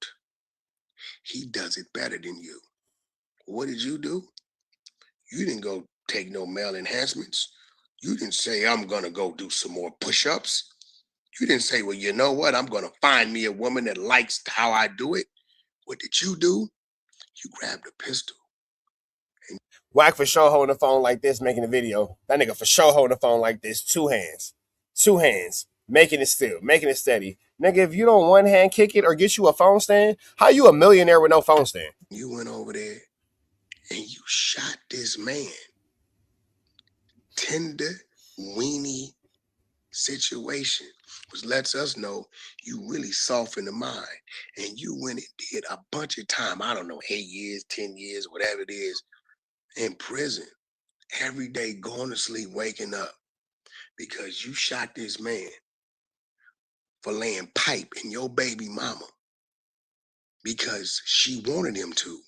[SPEAKER 10] he does it better than you. What did you do? You didn't go take no male enhancements. You didn't say, I'm going to go do some more push-ups. You didn't say, well, you know what? I'm going to find me a woman that likes how I do it. What did you do? You grabbed a pistol.
[SPEAKER 1] Wack for sure holding the phone like this, making a video. That nigga for sure holding the phone like this. 2 hands. 2 hands. Making it still. Making it steady. Nigga, if you don't one hand kick it or get you a phone stand, how you a millionaire with no phone stand?
[SPEAKER 10] You went over there and you shot this man. Tender, weenie situation, which lets us know you really soft in the mind. And you went and did a bunch of time, I don't know, 8 years, 10 years, whatever it is, in prison. Every day going to sleep, waking up, because you shot this man for laying pipe in your baby mama because she wanted him to.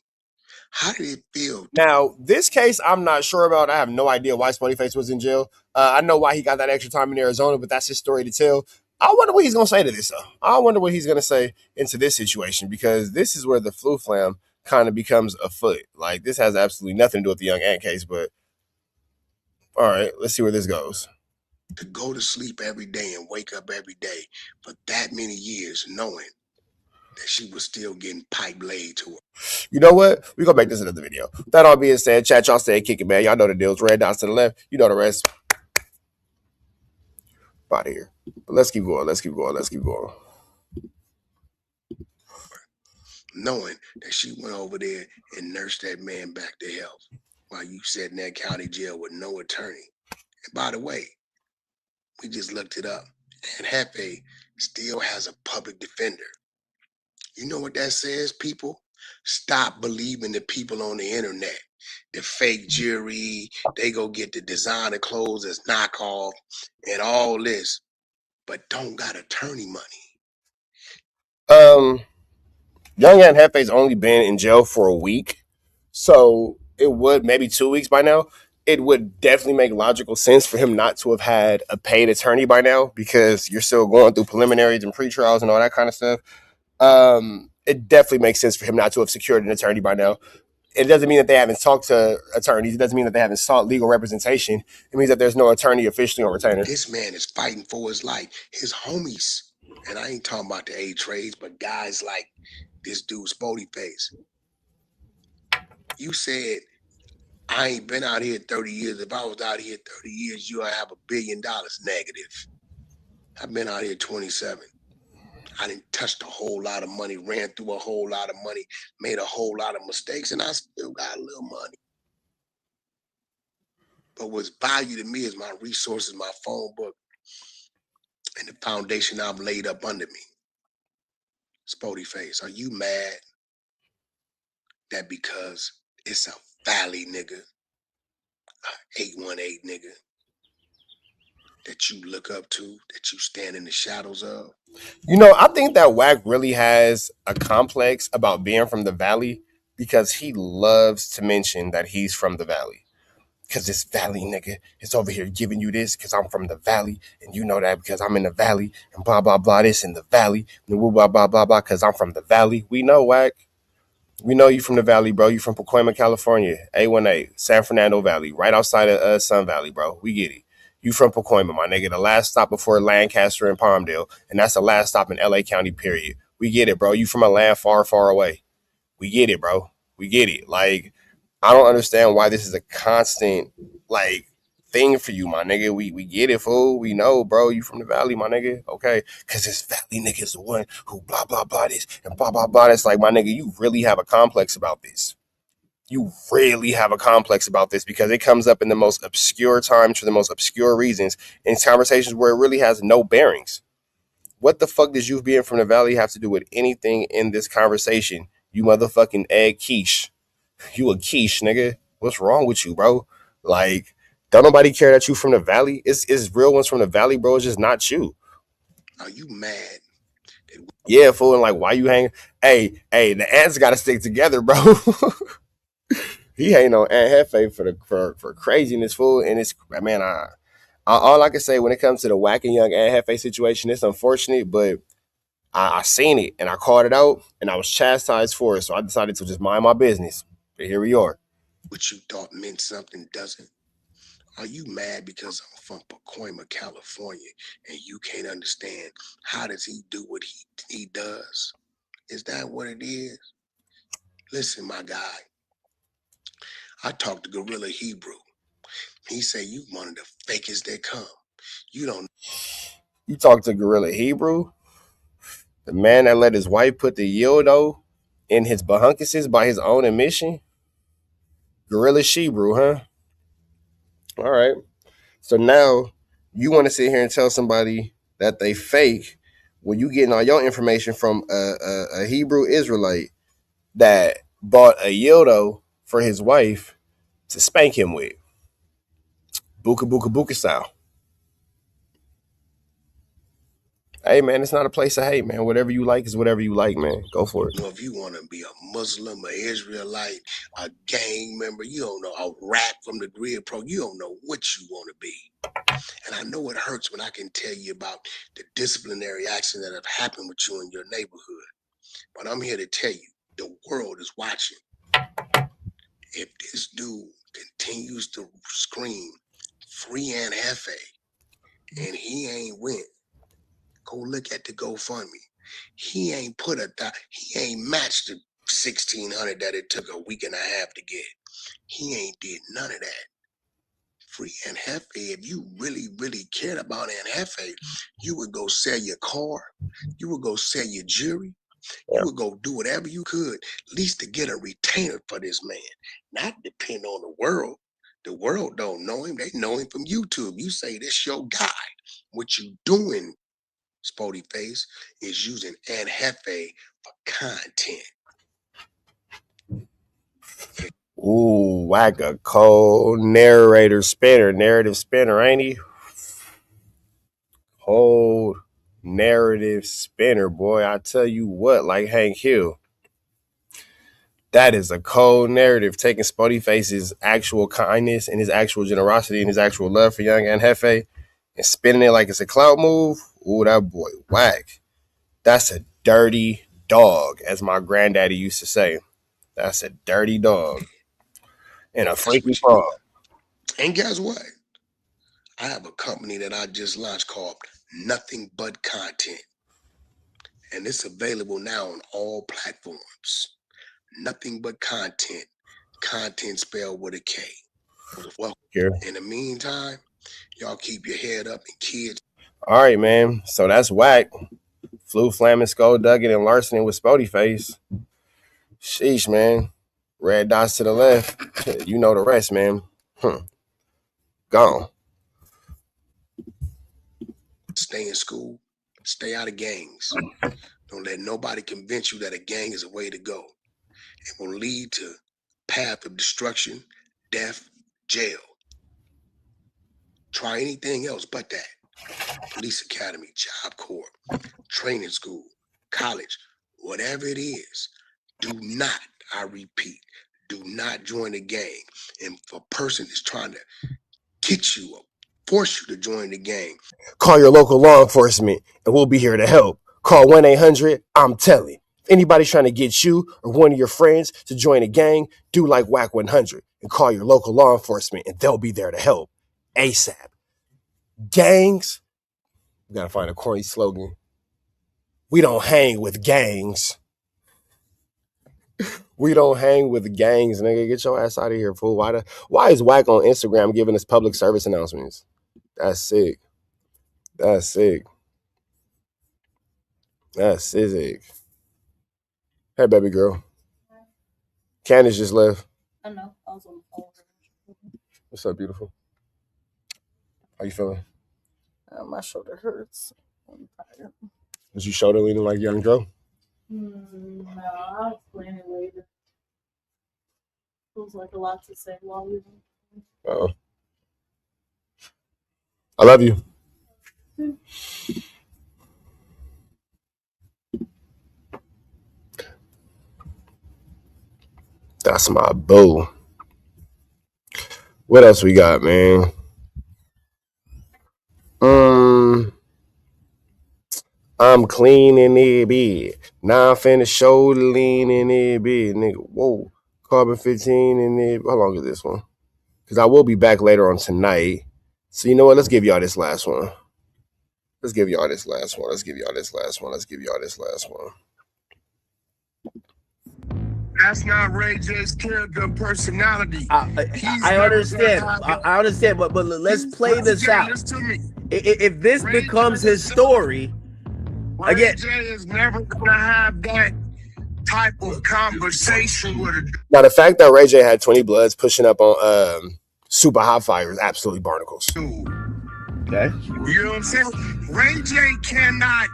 [SPEAKER 10] How did it feel?
[SPEAKER 1] Now, this case, I'm not sure about. I have no idea why Spody Face was in jail. I know why he got that extra time in Arizona, but that's his story to tell. I wonder what he's going to say to this, though. I wonder what he's going to say into this situation, because this is where the flu flam kind of becomes afoot. Like, this has absolutely nothing to do with the Young Ant case, but all right, let's see where this goes.
[SPEAKER 10] To go to sleep every day and wake up every day for that many years knowing that she was still getting pipe laid to her.
[SPEAKER 1] You know what? We're going to make this another video. That all being said, chat, y'all stay kicking, man. Y'all know the deals. Red dots to the left. You know the rest. Out of here. But let's keep going. Let's keep going. Let's keep going.
[SPEAKER 10] Knowing that she went over there and nursed that man back to health while you sat in that county jail with no attorney. And by the way, we just looked it up. And Hefe still has a public defender. You know what that says, people? Stop believing the people on the internet. The fake jury, they go get the designer clothes as knockoff and all this, but don't got attorney money.
[SPEAKER 1] Young Ant Hefe's only been in jail for a week, so it would maybe 2 weeks by now. it would definitely make logical sense for him not to have had a paid attorney by now, because you're still going through preliminaries and pre-trials and all that kind of stuff. It definitely makes sense for him not to have secured an attorney by now. It doesn't mean that they haven't talked to attorneys. It doesn't mean that they haven't sought legal representation. It means that there's no attorney officially on retainer.
[SPEAKER 10] This man is fighting for his life. His homies, and I ain't talking about the A-Trades, but guys like this dude, Spody Face. You said, I ain't been out here 30 years. If I was out here 30 years, you'll have $1 billion. Negative. I've been out here 27. I didn't touch a whole lot of money, ran through a whole lot of money, made a whole lot of mistakes, and I still got a little money. But what's value to me is my resources, my phone book, and the foundation I've laid up under me. Spody Face, are you mad that because it's a Valley nigga, a 818 nigga, that you look up to, that you stand in the shadows of?
[SPEAKER 1] You know, I think that Wack really has a complex about being from the Valley, because he loves to mention that he's from the Valley. Because this Valley nigga is over here giving you this because I'm from the Valley, and you know that because I'm in the Valley, and blah, blah, blah, this in the Valley, and blah, blah, blah, blah, because I'm from the Valley. We know, Wack. We know you from the Valley, bro. You from Pacoima, California, A18, San Fernando Valley, right outside of Sun Valley, bro. We get it. You from Pacoima, my nigga. The last stop before Lancaster and Palmdale, and that's the last stop in LA County, period. We get it, bro. You from a land far, far away. We get it, bro. We get it. Like, I don't understand why this is a constant, like, thing for you, my nigga. We get it, fool. We know, bro. You from the Valley, my nigga. Okay. Because this Valley nigga is the one who blah, blah, blah this and blah, blah, blah. It's like, my nigga, you really have a complex about this. You really have a complex about this, because it comes up in the most obscure times for the most obscure reasons, in conversations where it really has no bearings. What the fuck does you being from the Valley have to do with anything in this conversation? You motherfucking egg quiche. You a quiche, nigga. What's wrong with you, bro? Like, don't nobody care that you from the Valley? It's real ones from the Valley, bro. It's just not you.
[SPEAKER 10] Are you mad?
[SPEAKER 1] Yeah, fool. And like, why you hang? Hey, the ants got to stick together, bro. He ain't on Aunt Hefe for craziness, fool. And it's, man, all I can say when it comes to the whacking young Aunt Hefe situation, it's unfortunate, but I seen it and I called it out and I was chastised for it. So I decided to just mind my business. But here we are.
[SPEAKER 10] What you thought meant something doesn't. Are you mad because I'm from Pacoima, California, and you can't understand how does he do what he does? Is that what it is? Listen, my guy, I talked to Gorilla Hebrew. He said you one of the fakest that come. You don't.
[SPEAKER 1] You talk to Gorilla Hebrew, the man that let his wife put the Yodo in his bahunkuses by his own admission. Gorilla Hebrew, huh? All right. So now you want to sit here and tell somebody that they fake when you getting all your information from a Hebrew Israelite that bought a Yodo for his wife to spank him with. Buka buka buka style. Hey, man, it's not a place to hate, man. Whatever you like is whatever you like, man. Go for it.
[SPEAKER 10] You know, if you want to be a Muslim, an Israelite, a gang member, you don't know, a rat from the Grid Pro, you don't know what you want to be. And I know it hurts when I can tell you about the disciplinary action that have happened with you in your neighborhood. But I'm here to tell you, the world is watching. If this dude continues to scream, free Aunt Hefe, and he ain't win, go look at the GoFundMe. He ain't he ain't matched the 1,600 that it took a week and a half to get. He ain't did none of that. Free Aunt Hefe, if you really, really cared about Aunt Hefe, you would go sell your car, you would go sell your jewelry, you would go do whatever you could, at least to get a retainer for this man. Not depend on the world. The world don't know him. They know him from YouTube. You say this your guy. What you doing, Spody Face, is using Aunt Hefe for content.
[SPEAKER 1] Ooh, Wack a cold narrative spinner, ain't he? Cold narrative spinner, boy. I tell you what, like Hank Hill. That is a cold narrative, taking Spody Face's actual kindness and his actual generosity and his actual love for Young and Hefe and spinning it like it's a clout move. Ooh, that boy whack. That's a dirty dog, as my granddaddy used to say. That's a dirty dog. And a freaky frog.
[SPEAKER 10] And guess what? I have a company that I just launched called Nothing But Content. And it's available now on all platforms. Nothing But Content. Content spelled with a K. Well, in the meantime, y'all keep your head up and kids.
[SPEAKER 1] All right, man. So that's whack. Flu, Flamin, Skull, Duggan, and Larson with Spody Face. Sheesh, man. Red dots to the left. You know the rest, man. Gone.
[SPEAKER 10] Stay in school. Stay out of gangs. Don't let nobody convince you that a gang is a way to go. It will lead to path of destruction, death, jail. Try anything else but that. Police academy, job corps, training school, college, whatever it is. Do not, I repeat, do not join a gang. And if a person is trying to get you or force you to join the gang,
[SPEAKER 1] call your local law enforcement and we'll be here to help. Call 1-800-I'm-telling. If anybody's trying to get you or one of your friends to join a gang, do like Whack 100 and call your local law enforcement and they'll be there to help. ASAP. Gangs, we gotta find a corny slogan. We don't hang with gangs. We don't hang with gangs, nigga. Get your ass out of here, fool. Why is Whack on Instagram giving us public service announcements? That's sick. That's sick. That's sick. Hey, baby girl. Candace just left.
[SPEAKER 11] I know. I was on the phone.
[SPEAKER 1] What's up, beautiful? How you feeling?
[SPEAKER 11] My shoulder hurts. I'm tired.
[SPEAKER 1] Was you shoulder leaning like Young Joe?
[SPEAKER 11] No, I'll explain it later. Feels like a lot to say while you're.
[SPEAKER 1] Uh-oh. I love you. That's my boo. What else we got, man? I'm clean in it, bed. Now I'm finna shoulder lean in it, bed, nigga. Whoa. Carbon 15 in it. How long is this one? Because I will be back later on tonight. So you know what? Let's give y'all this last one. Let's give y'all this last one.
[SPEAKER 10] that's not Ray J's character and personality.
[SPEAKER 12] I understand. I understand, but let's play this out. If this becomes his story,
[SPEAKER 10] Ray
[SPEAKER 12] again,
[SPEAKER 10] J is never gonna have that type of conversation with a
[SPEAKER 1] Now, the fact that Ray J had 20 Bloods pushing up on Super Hot Fire is absolutely barnacles.
[SPEAKER 10] dude.
[SPEAKER 12] okay.
[SPEAKER 10] You know what I'm saying? Ray J cannot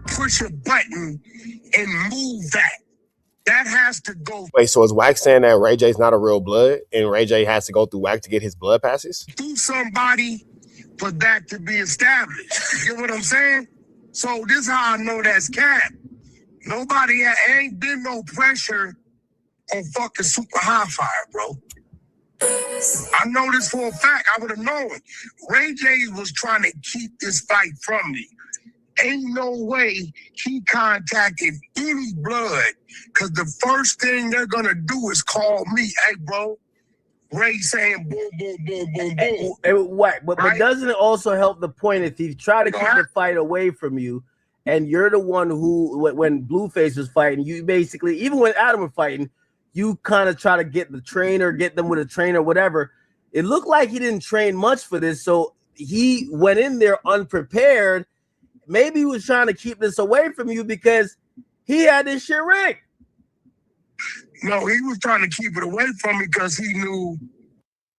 [SPEAKER 10] push a button and move that. That has to go
[SPEAKER 1] Wait, so is Wack saying that Ray J's not a real blood and Ray J has to go through Wack to get his blood passes?
[SPEAKER 10] through somebody for that to be established. You get what I'm saying? So this is how I know that's cap. Nobody ain't been no pressure on fucking Super High Fire, bro. I know this for a fact. I would have known. Ray J was trying to keep this fight from me. Ain't no way he contacted any blood, because the first thing they're gonna do is call me. Hey, bro, Ray saying boom, boom, boom, boom, boom.
[SPEAKER 12] But doesn't it also help the point if he try to keep the fight away from you, and you're the one who, when Blueface was fighting, you basically, even when Adam was fighting, you kind of try to get the trainer, get them with a trainer, whatever. It looked like he didn't train much for this, so he went in there unprepared. Maybe he was trying to keep this away from you because he had this shit rigged.
[SPEAKER 10] No, he was trying to keep it away from me because he knew.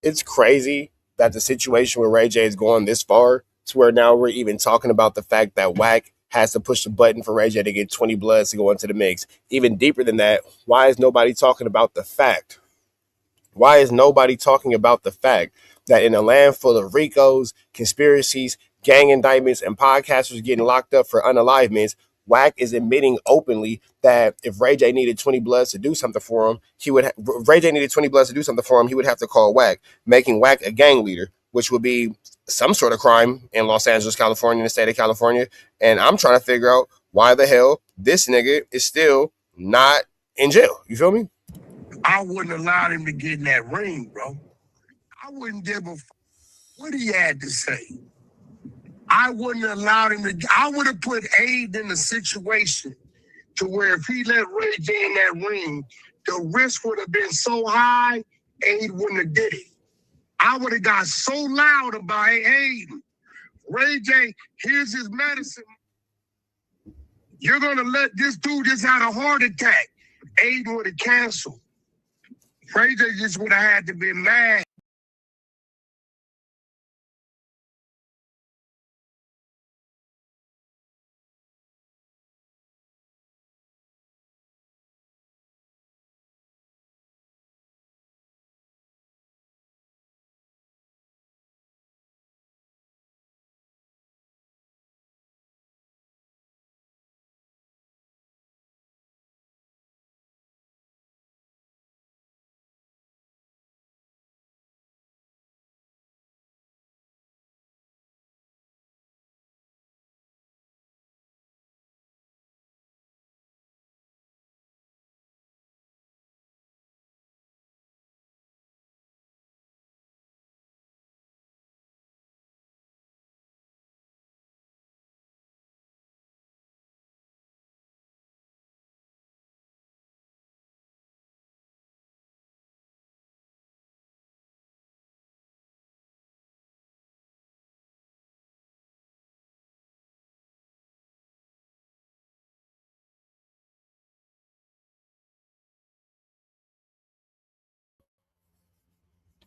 [SPEAKER 1] It's crazy that the situation with Ray J is going this far to where now we're even talking about the fact that Wack has to push the button for Ray J to get 20 Bloods to go into the mix. Even deeper than that, why is nobody talking about the fact? Why is nobody talking about the fact that in a land full of Ricos, conspiracies, gang indictments, and podcasters getting locked up for unalivements, Wack is admitting openly that if Ray J needed 20 Bloods to do something for him, he would have to call Wack, making Wack a gang leader, which would be some sort of crime in Los Angeles, California, in the state of California. And I'm trying to figure out why the hell this nigga is still not in jail. You feel me?
[SPEAKER 10] I wouldn't allow him to get in that ring, bro. I wouldn't give a what he had to say. I wouldn't allow him to. I would have put Aid in a situation to where if he let Ray J in that ring, the risk would have been so high, Aid wouldn't have did it. I would have got so loud about, hey, Aid, Ray J, here's his medicine. You're going to let this dude just had a heart attack. Aid would have canceled. Ray J just would have had to be mad.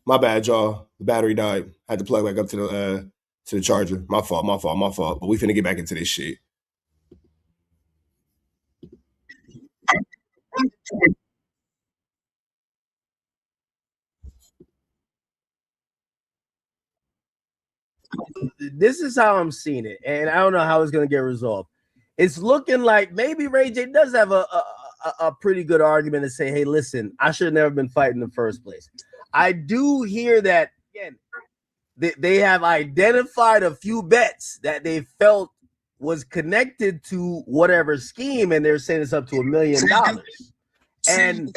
[SPEAKER 1] My bad, y'all. The battery died. I had to plug back up to the charger. My fault. But we finna get back into this shit.
[SPEAKER 12] This is how I'm seeing it, and I don't know how it's going to get resolved. It's looking like maybe Ray J does have a pretty good argument to say, hey, listen, I should have never been fighting in the first place. I do hear that, again, they have identified a few bets that they felt was connected to whatever scheme, and they're saying it's up to $1 million. And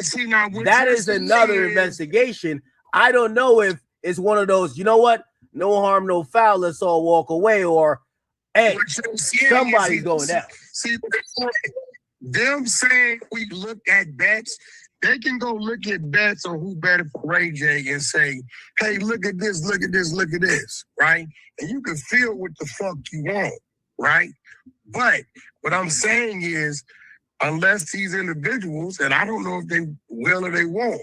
[SPEAKER 12] that is another investigation. I don't know if it's one of those, you know what? No harm, no foul. Let's all walk away. Or, hey, somebody's going down.
[SPEAKER 10] See, them saying we look at bets, they can go look at bets on who betted for Ray J and say, hey, look at this, look at this, look at this, right? And you can feel what the fuck you want, right? But what I'm saying is, unless these individuals, and I don't know if they will or they won't,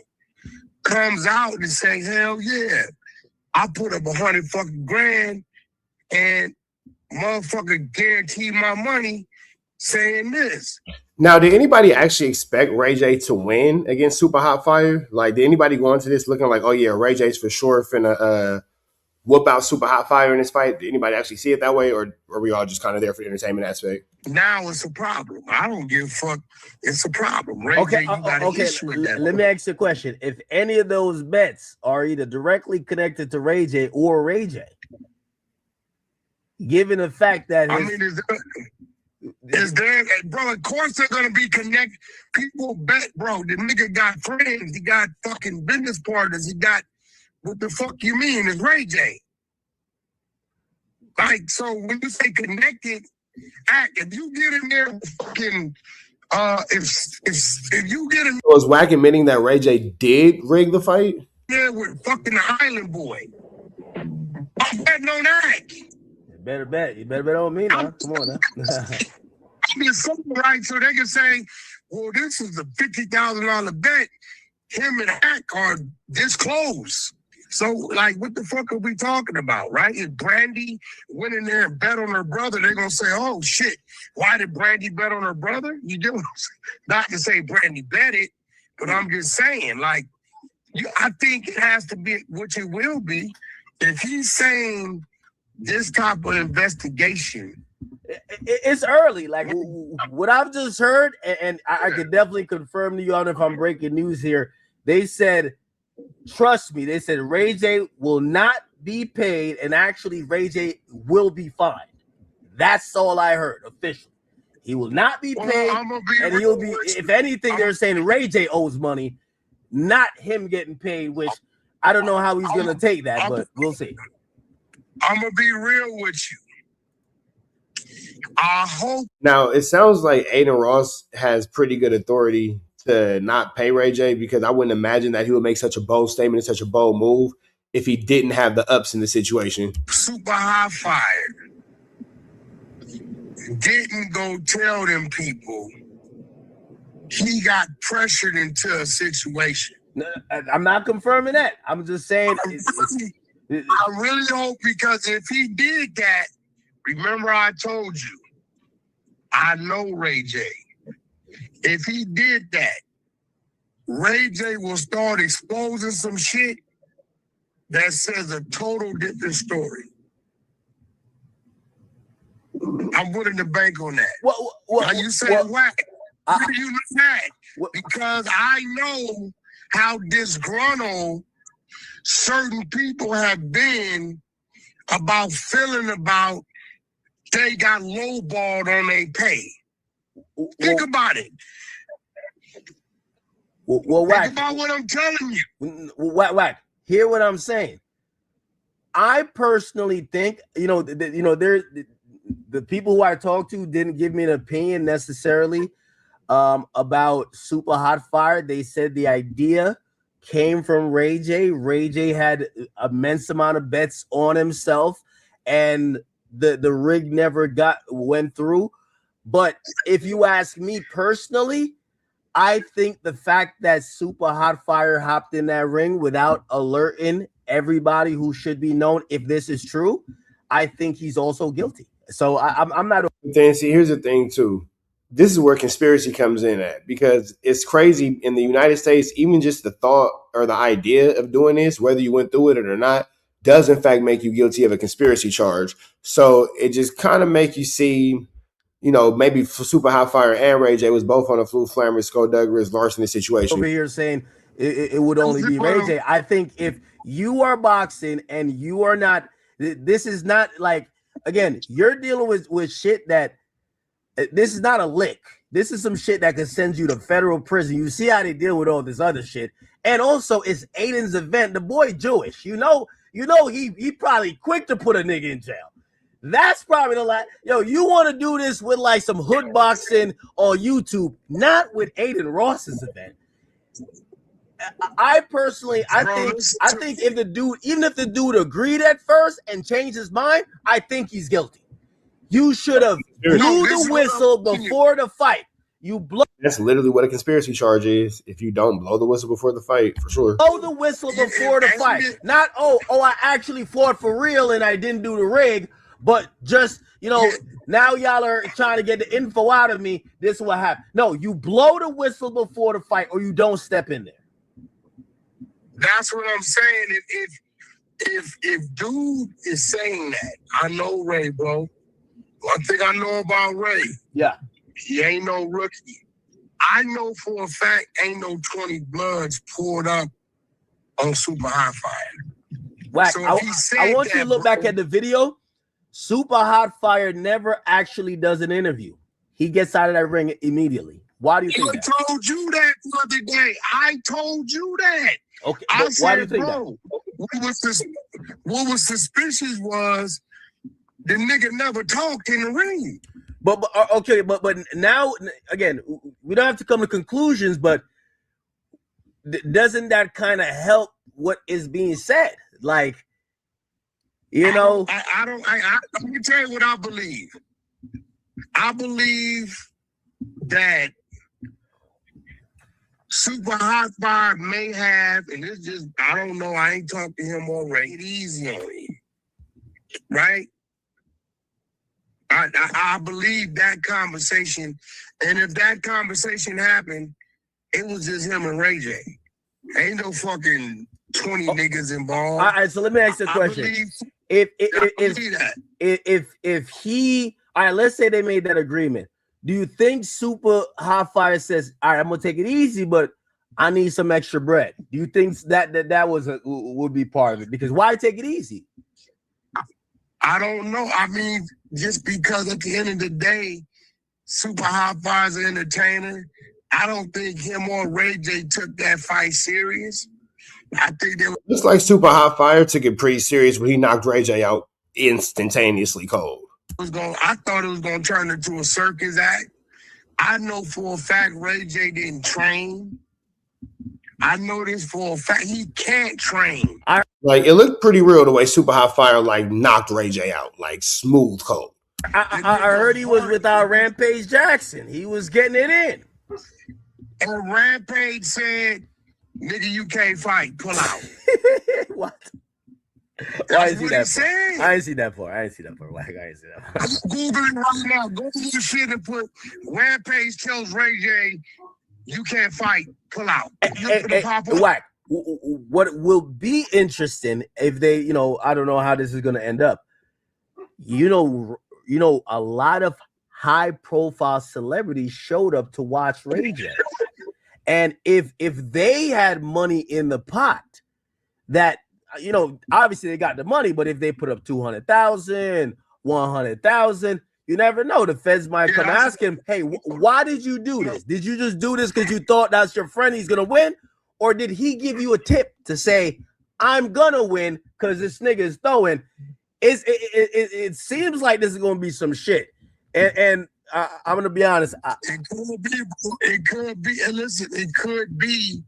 [SPEAKER 10] comes out and say, hell yeah, I put up $100 fucking grand and motherfucker guarantee my money saying this.
[SPEAKER 1] Now, did anybody actually expect Ray J to win against Super Hot Fire? Like, did anybody go into this looking like, oh yeah, Ray J's for sure finna whoop out Super Hot Fire in this fight? Did anybody actually see it that way, or are we all just kind of there for the entertainment aspect?
[SPEAKER 10] Now it's a problem. I don't give a fuck. It's a problem. Ray J, you got an issue with that.
[SPEAKER 12] Let me ask you a question. If any of those bets are either directly connected to Ray J or Ray J, given the fact that
[SPEAKER 10] is there, bro, of course they're gonna be connected. People bet, bro. The nigga got friends, he got fucking business partners, he got what the fuck you mean? It's Ray J. Like, so when you say connected, if you get in there with fucking if you get in
[SPEAKER 1] was Wack admitting that Ray J did rig the fight?
[SPEAKER 10] there with fucking the Island Boy, I'm betting on that.
[SPEAKER 12] You better bet. You better bet on me now. Come on now.
[SPEAKER 10] I mean, something right, so they can say, well, this is a $50,000 bet. Him and Hack are this close. So, like, what the fuck are we talking about, right? If Brandy went in there and bet on her brother, they're going to say, oh, shit, why did Brandy bet on her brother? You do. Not to say Brandy bet it, but I'm just saying, like, I think it has to be, which it will be, if he's saying this type of investigation
[SPEAKER 12] It's early. Like what I've just heard, and I could definitely confirm to you, I don't know if I'm breaking news here. They said, trust me, they said Ray J will not be paid, and actually Ray J will be fined. That's all I heard officially. He will not be paid, and he'll be, if anything, they're saying Ray J owes money, not him getting paid, which I don't know how he's going to take that, but we'll see.
[SPEAKER 13] I'm going to be real with you. I hope.
[SPEAKER 1] Now, it sounds like Aiden Ross has pretty good authority to not pay Ray J, because I wouldn't imagine that he would make such a bold statement and such a bold move if he didn't have the ups in the situation.
[SPEAKER 13] Super Hot Fire didn't go tell them people he got pressured into a situation.
[SPEAKER 12] I'm not confirming that. I'm just saying.
[SPEAKER 13] I really hope, because if he did that, remember I told you, I know Ray J. If he did that, Ray J will start exposing some shit that says a total different story. I'm willing to bank on that. Now you say whack. Why do you know that? Because I know how disgruntled certain people have been about feeling about they got lowballed on their pay. Think about it. Think about what I'm telling you.
[SPEAKER 12] Whack. Hear what I'm saying. I personally think, the people who I talked to didn't give me an opinion necessarily about Super Hot Fire. They said the idea came from Ray J. Ray J had an immense amount of bets on himself, and the rig never went through. But if you ask me personally, I think the fact that Super Hot Fire hopped in that ring without alerting everybody who should be known, if this is true, I think he's also guilty. So I'm not.
[SPEAKER 1] See, here's the thing too. This is where conspiracy comes in at, because it's crazy in the United States. Even just the thought or the idea of doing this, whether you went through it or not, does in fact make you guilty of a conspiracy charge. So it just kind of make you see, maybe Super Hot Fire and Ray J was both on a Flu Flammer, Skulldugger's larceny situation.
[SPEAKER 12] Over here saying it would only be Ray J. I think if you are boxing and you are not, this is not like, again, you're dealing with shit that, this is not a lick. This is some shit that could send you to federal prison. You see how they deal with all this other shit. And also, it's Aiden's event. The boy Jewish. You know he probably quick to put a nigga in jail. That's probably the last. Yo, you want to do this with like some hood boxing on YouTube, not with Aiden Ross's event. I personally, I think if the dude, even if the dude agreed at first and changed his mind, I think he's guilty. You should have blew the whistle before the fight. You blow.
[SPEAKER 1] That's literally what a conspiracy charge is. If you don't blow the whistle before the fight, for sure.
[SPEAKER 12] Blow the whistle before the fight. Not, I actually fought for real and I didn't do the rig, but just, now y'all are trying to get the info out of me. This is what happened. No, you blow the whistle before the fight or you don't step in there.
[SPEAKER 13] That's what I'm saying. If dude is saying that, I know Ray, bro. One thing I know about Ray, he ain't no rookie. I know for a fact ain't no 20 bloods poured up on Super Hot Fire.
[SPEAKER 12] Whack,
[SPEAKER 13] So
[SPEAKER 12] I want you to look back at the video. Super Hot Fire never actually does an interview. He gets out of that ring immediately. Why do you think that?
[SPEAKER 13] I told you that the other day. I told you that.
[SPEAKER 12] Okay,
[SPEAKER 13] I
[SPEAKER 12] why do you
[SPEAKER 13] said,
[SPEAKER 12] think
[SPEAKER 13] bro, what was suspicious was the nigga never talked in the ring.
[SPEAKER 12] But now, again, we don't have to come to conclusions, but doesn't that kind of help what is being said? Like,
[SPEAKER 13] I don't. Let me tell you what I believe. I believe that Super Hot Fire may have, and it's just, I don't know, I ain't talked to him already. It's easy on him, right? I believe that conversation, and if that conversation happened, it was just him and Ray J. Ain't no fucking 20 niggas involved.
[SPEAKER 12] All right, so let me ask you a question. If he All right, let's say they made that agreement. Do you think Super Hot Fire says, all right, I'm gonna take it easy, but I need some extra bread? Do you think that was would be part of it? Because why take it easy?
[SPEAKER 13] I don't know. I mean, just because at the end of the day, Super Hot Fire's an entertainer. I don't think him or Ray J took that fight serious. I think they were
[SPEAKER 1] Looks like Super Hot Fire took it pretty serious when he knocked Ray J out instantaneously cold.
[SPEAKER 13] I thought it was going to turn into a circus act. I know for a fact Ray J didn't train. I know this for a fact. He can't train.
[SPEAKER 1] Like, it looked pretty real the way Super Hot Fire like knocked Ray J out, like smooth cold.
[SPEAKER 12] I heard he was without Rampage Jackson. He was getting it in.
[SPEAKER 13] And Rampage said, nigga, you can't fight. Pull out.
[SPEAKER 12] What?
[SPEAKER 13] I didn't see that.
[SPEAKER 12] I didn't see that part. I didn't see that part. Like, I didn't see that part.
[SPEAKER 13] Google it right now. Go to the shit and put Rampage tells Ray J, you can't fight. Pull out.
[SPEAKER 12] Whack. What will be interesting if they, I don't know how this is going to end up. A lot of high-profile celebrities showed up to watch Ray J. And if they had money in the pot, that, obviously they got the money, but if they put up 200,000, 100,000, you never know. The feds might come ask him, hey, why did you do this? Did you just do this because you thought that's your friend, he's going to win? Or did he give you a tip to say, I'm going to win because this nigga is throwing? It seems like this is going to be some shit. And I'm going to be honest.
[SPEAKER 13] It could be. And listen, it could be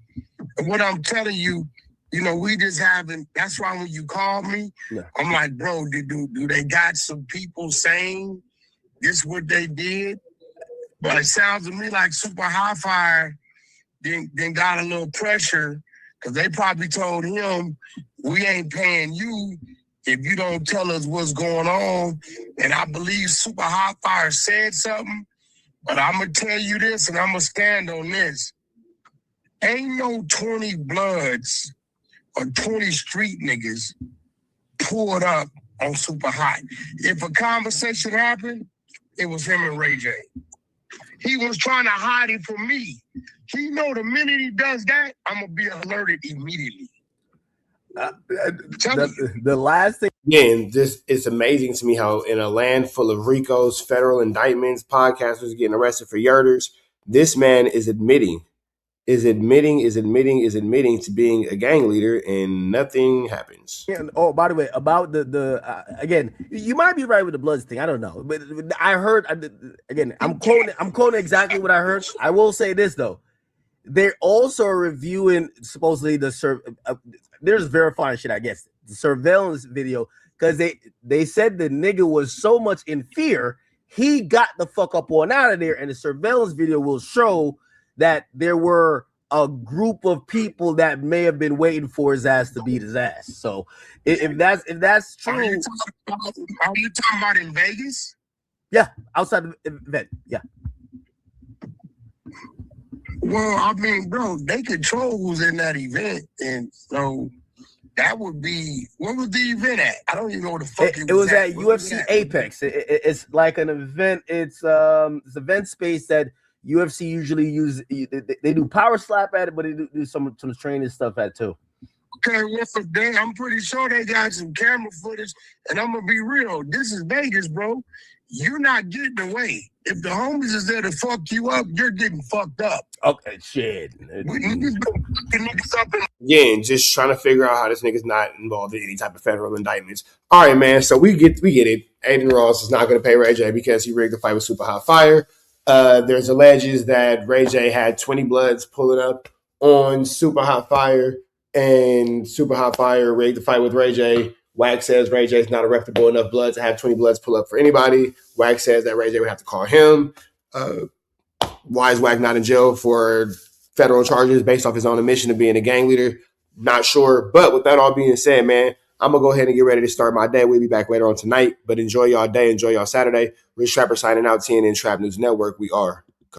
[SPEAKER 13] what I'm telling you. We just haven't. That's why when you call me, I'm like, bro, do they got some people saying this what they did? But it sounds to me like Super Hot Fire then got a little pressure because they probably told him, we ain't paying you if you don't tell us what's going on. And I believe Super Hot Fire said something, but I'm going to tell you this and I'm going to stand on this. Ain't no 20 Bloods or 20 street niggas pulled up on Super Hot. If a conversation happened, it was him and Ray J. He was trying to hide it from me. He know the minute he does that, I'm going to be alerted immediately.
[SPEAKER 12] The last thing.
[SPEAKER 1] Again, it's amazing to me how in a land full of RICOs, federal indictments, podcasters getting arrested for yurders, this man is admitting to being a gang leader and nothing happens.
[SPEAKER 12] And, oh, by the way, about the again, you might be right with the Bloods thing. I don't know, but I heard again. I'm quoting exactly what I heard. I will say this though, they're also reviewing supposedly there's verifying shit. I guess the surveillance video because they said the nigga was so much in fear he got the fuck up on out of there, and the surveillance video will show that there were a group of people that may have been waiting for his ass to beat his ass. So if that's true,
[SPEAKER 13] are you talking about in Vegas?
[SPEAKER 12] Yeah, outside the event. Yeah.
[SPEAKER 13] Well, I mean, bro, they control who's in that event, and so that would be what was the event at? I don't even know what the fuck
[SPEAKER 12] it was at. UFC Apex. It's like an event. It's event space that UFC usually use. They do power slap at it, but they do some training stuff at it too.
[SPEAKER 13] Okay, well, for that, I'm pretty sure they got some camera footage, and I'm gonna be real. This is Vegas, bro. You're not getting away. If the homies is there to fuck you up, you're getting fucked up.
[SPEAKER 12] Okay, shit.
[SPEAKER 1] Again, just trying to figure out how this nigga's not involved in any type of federal indictments. All right, man. So we get it. Aiden Ross is not going to pay Ray J because he rigged the fight with Super Hot Fire. There's alleges that Ray J had 20 Bloods pulling up on Super Hot Fire, and Super Hot Fire rigged the fight with Ray J. Wack says Ray J is not a reputable enough blood to have 20 Bloods pull up for anybody. Wack says that Ray J would have to call him. Why is Wack not in jail for federal charges based off his own admission of being a gang leader? Not sure. But with that all being said, man, I'm going to go ahead and get ready to start my day. We'll be back later on tonight. But enjoy y'all day. Enjoy y'all Saturday. Rich Trapper signing out, TNN Trap News Network. We are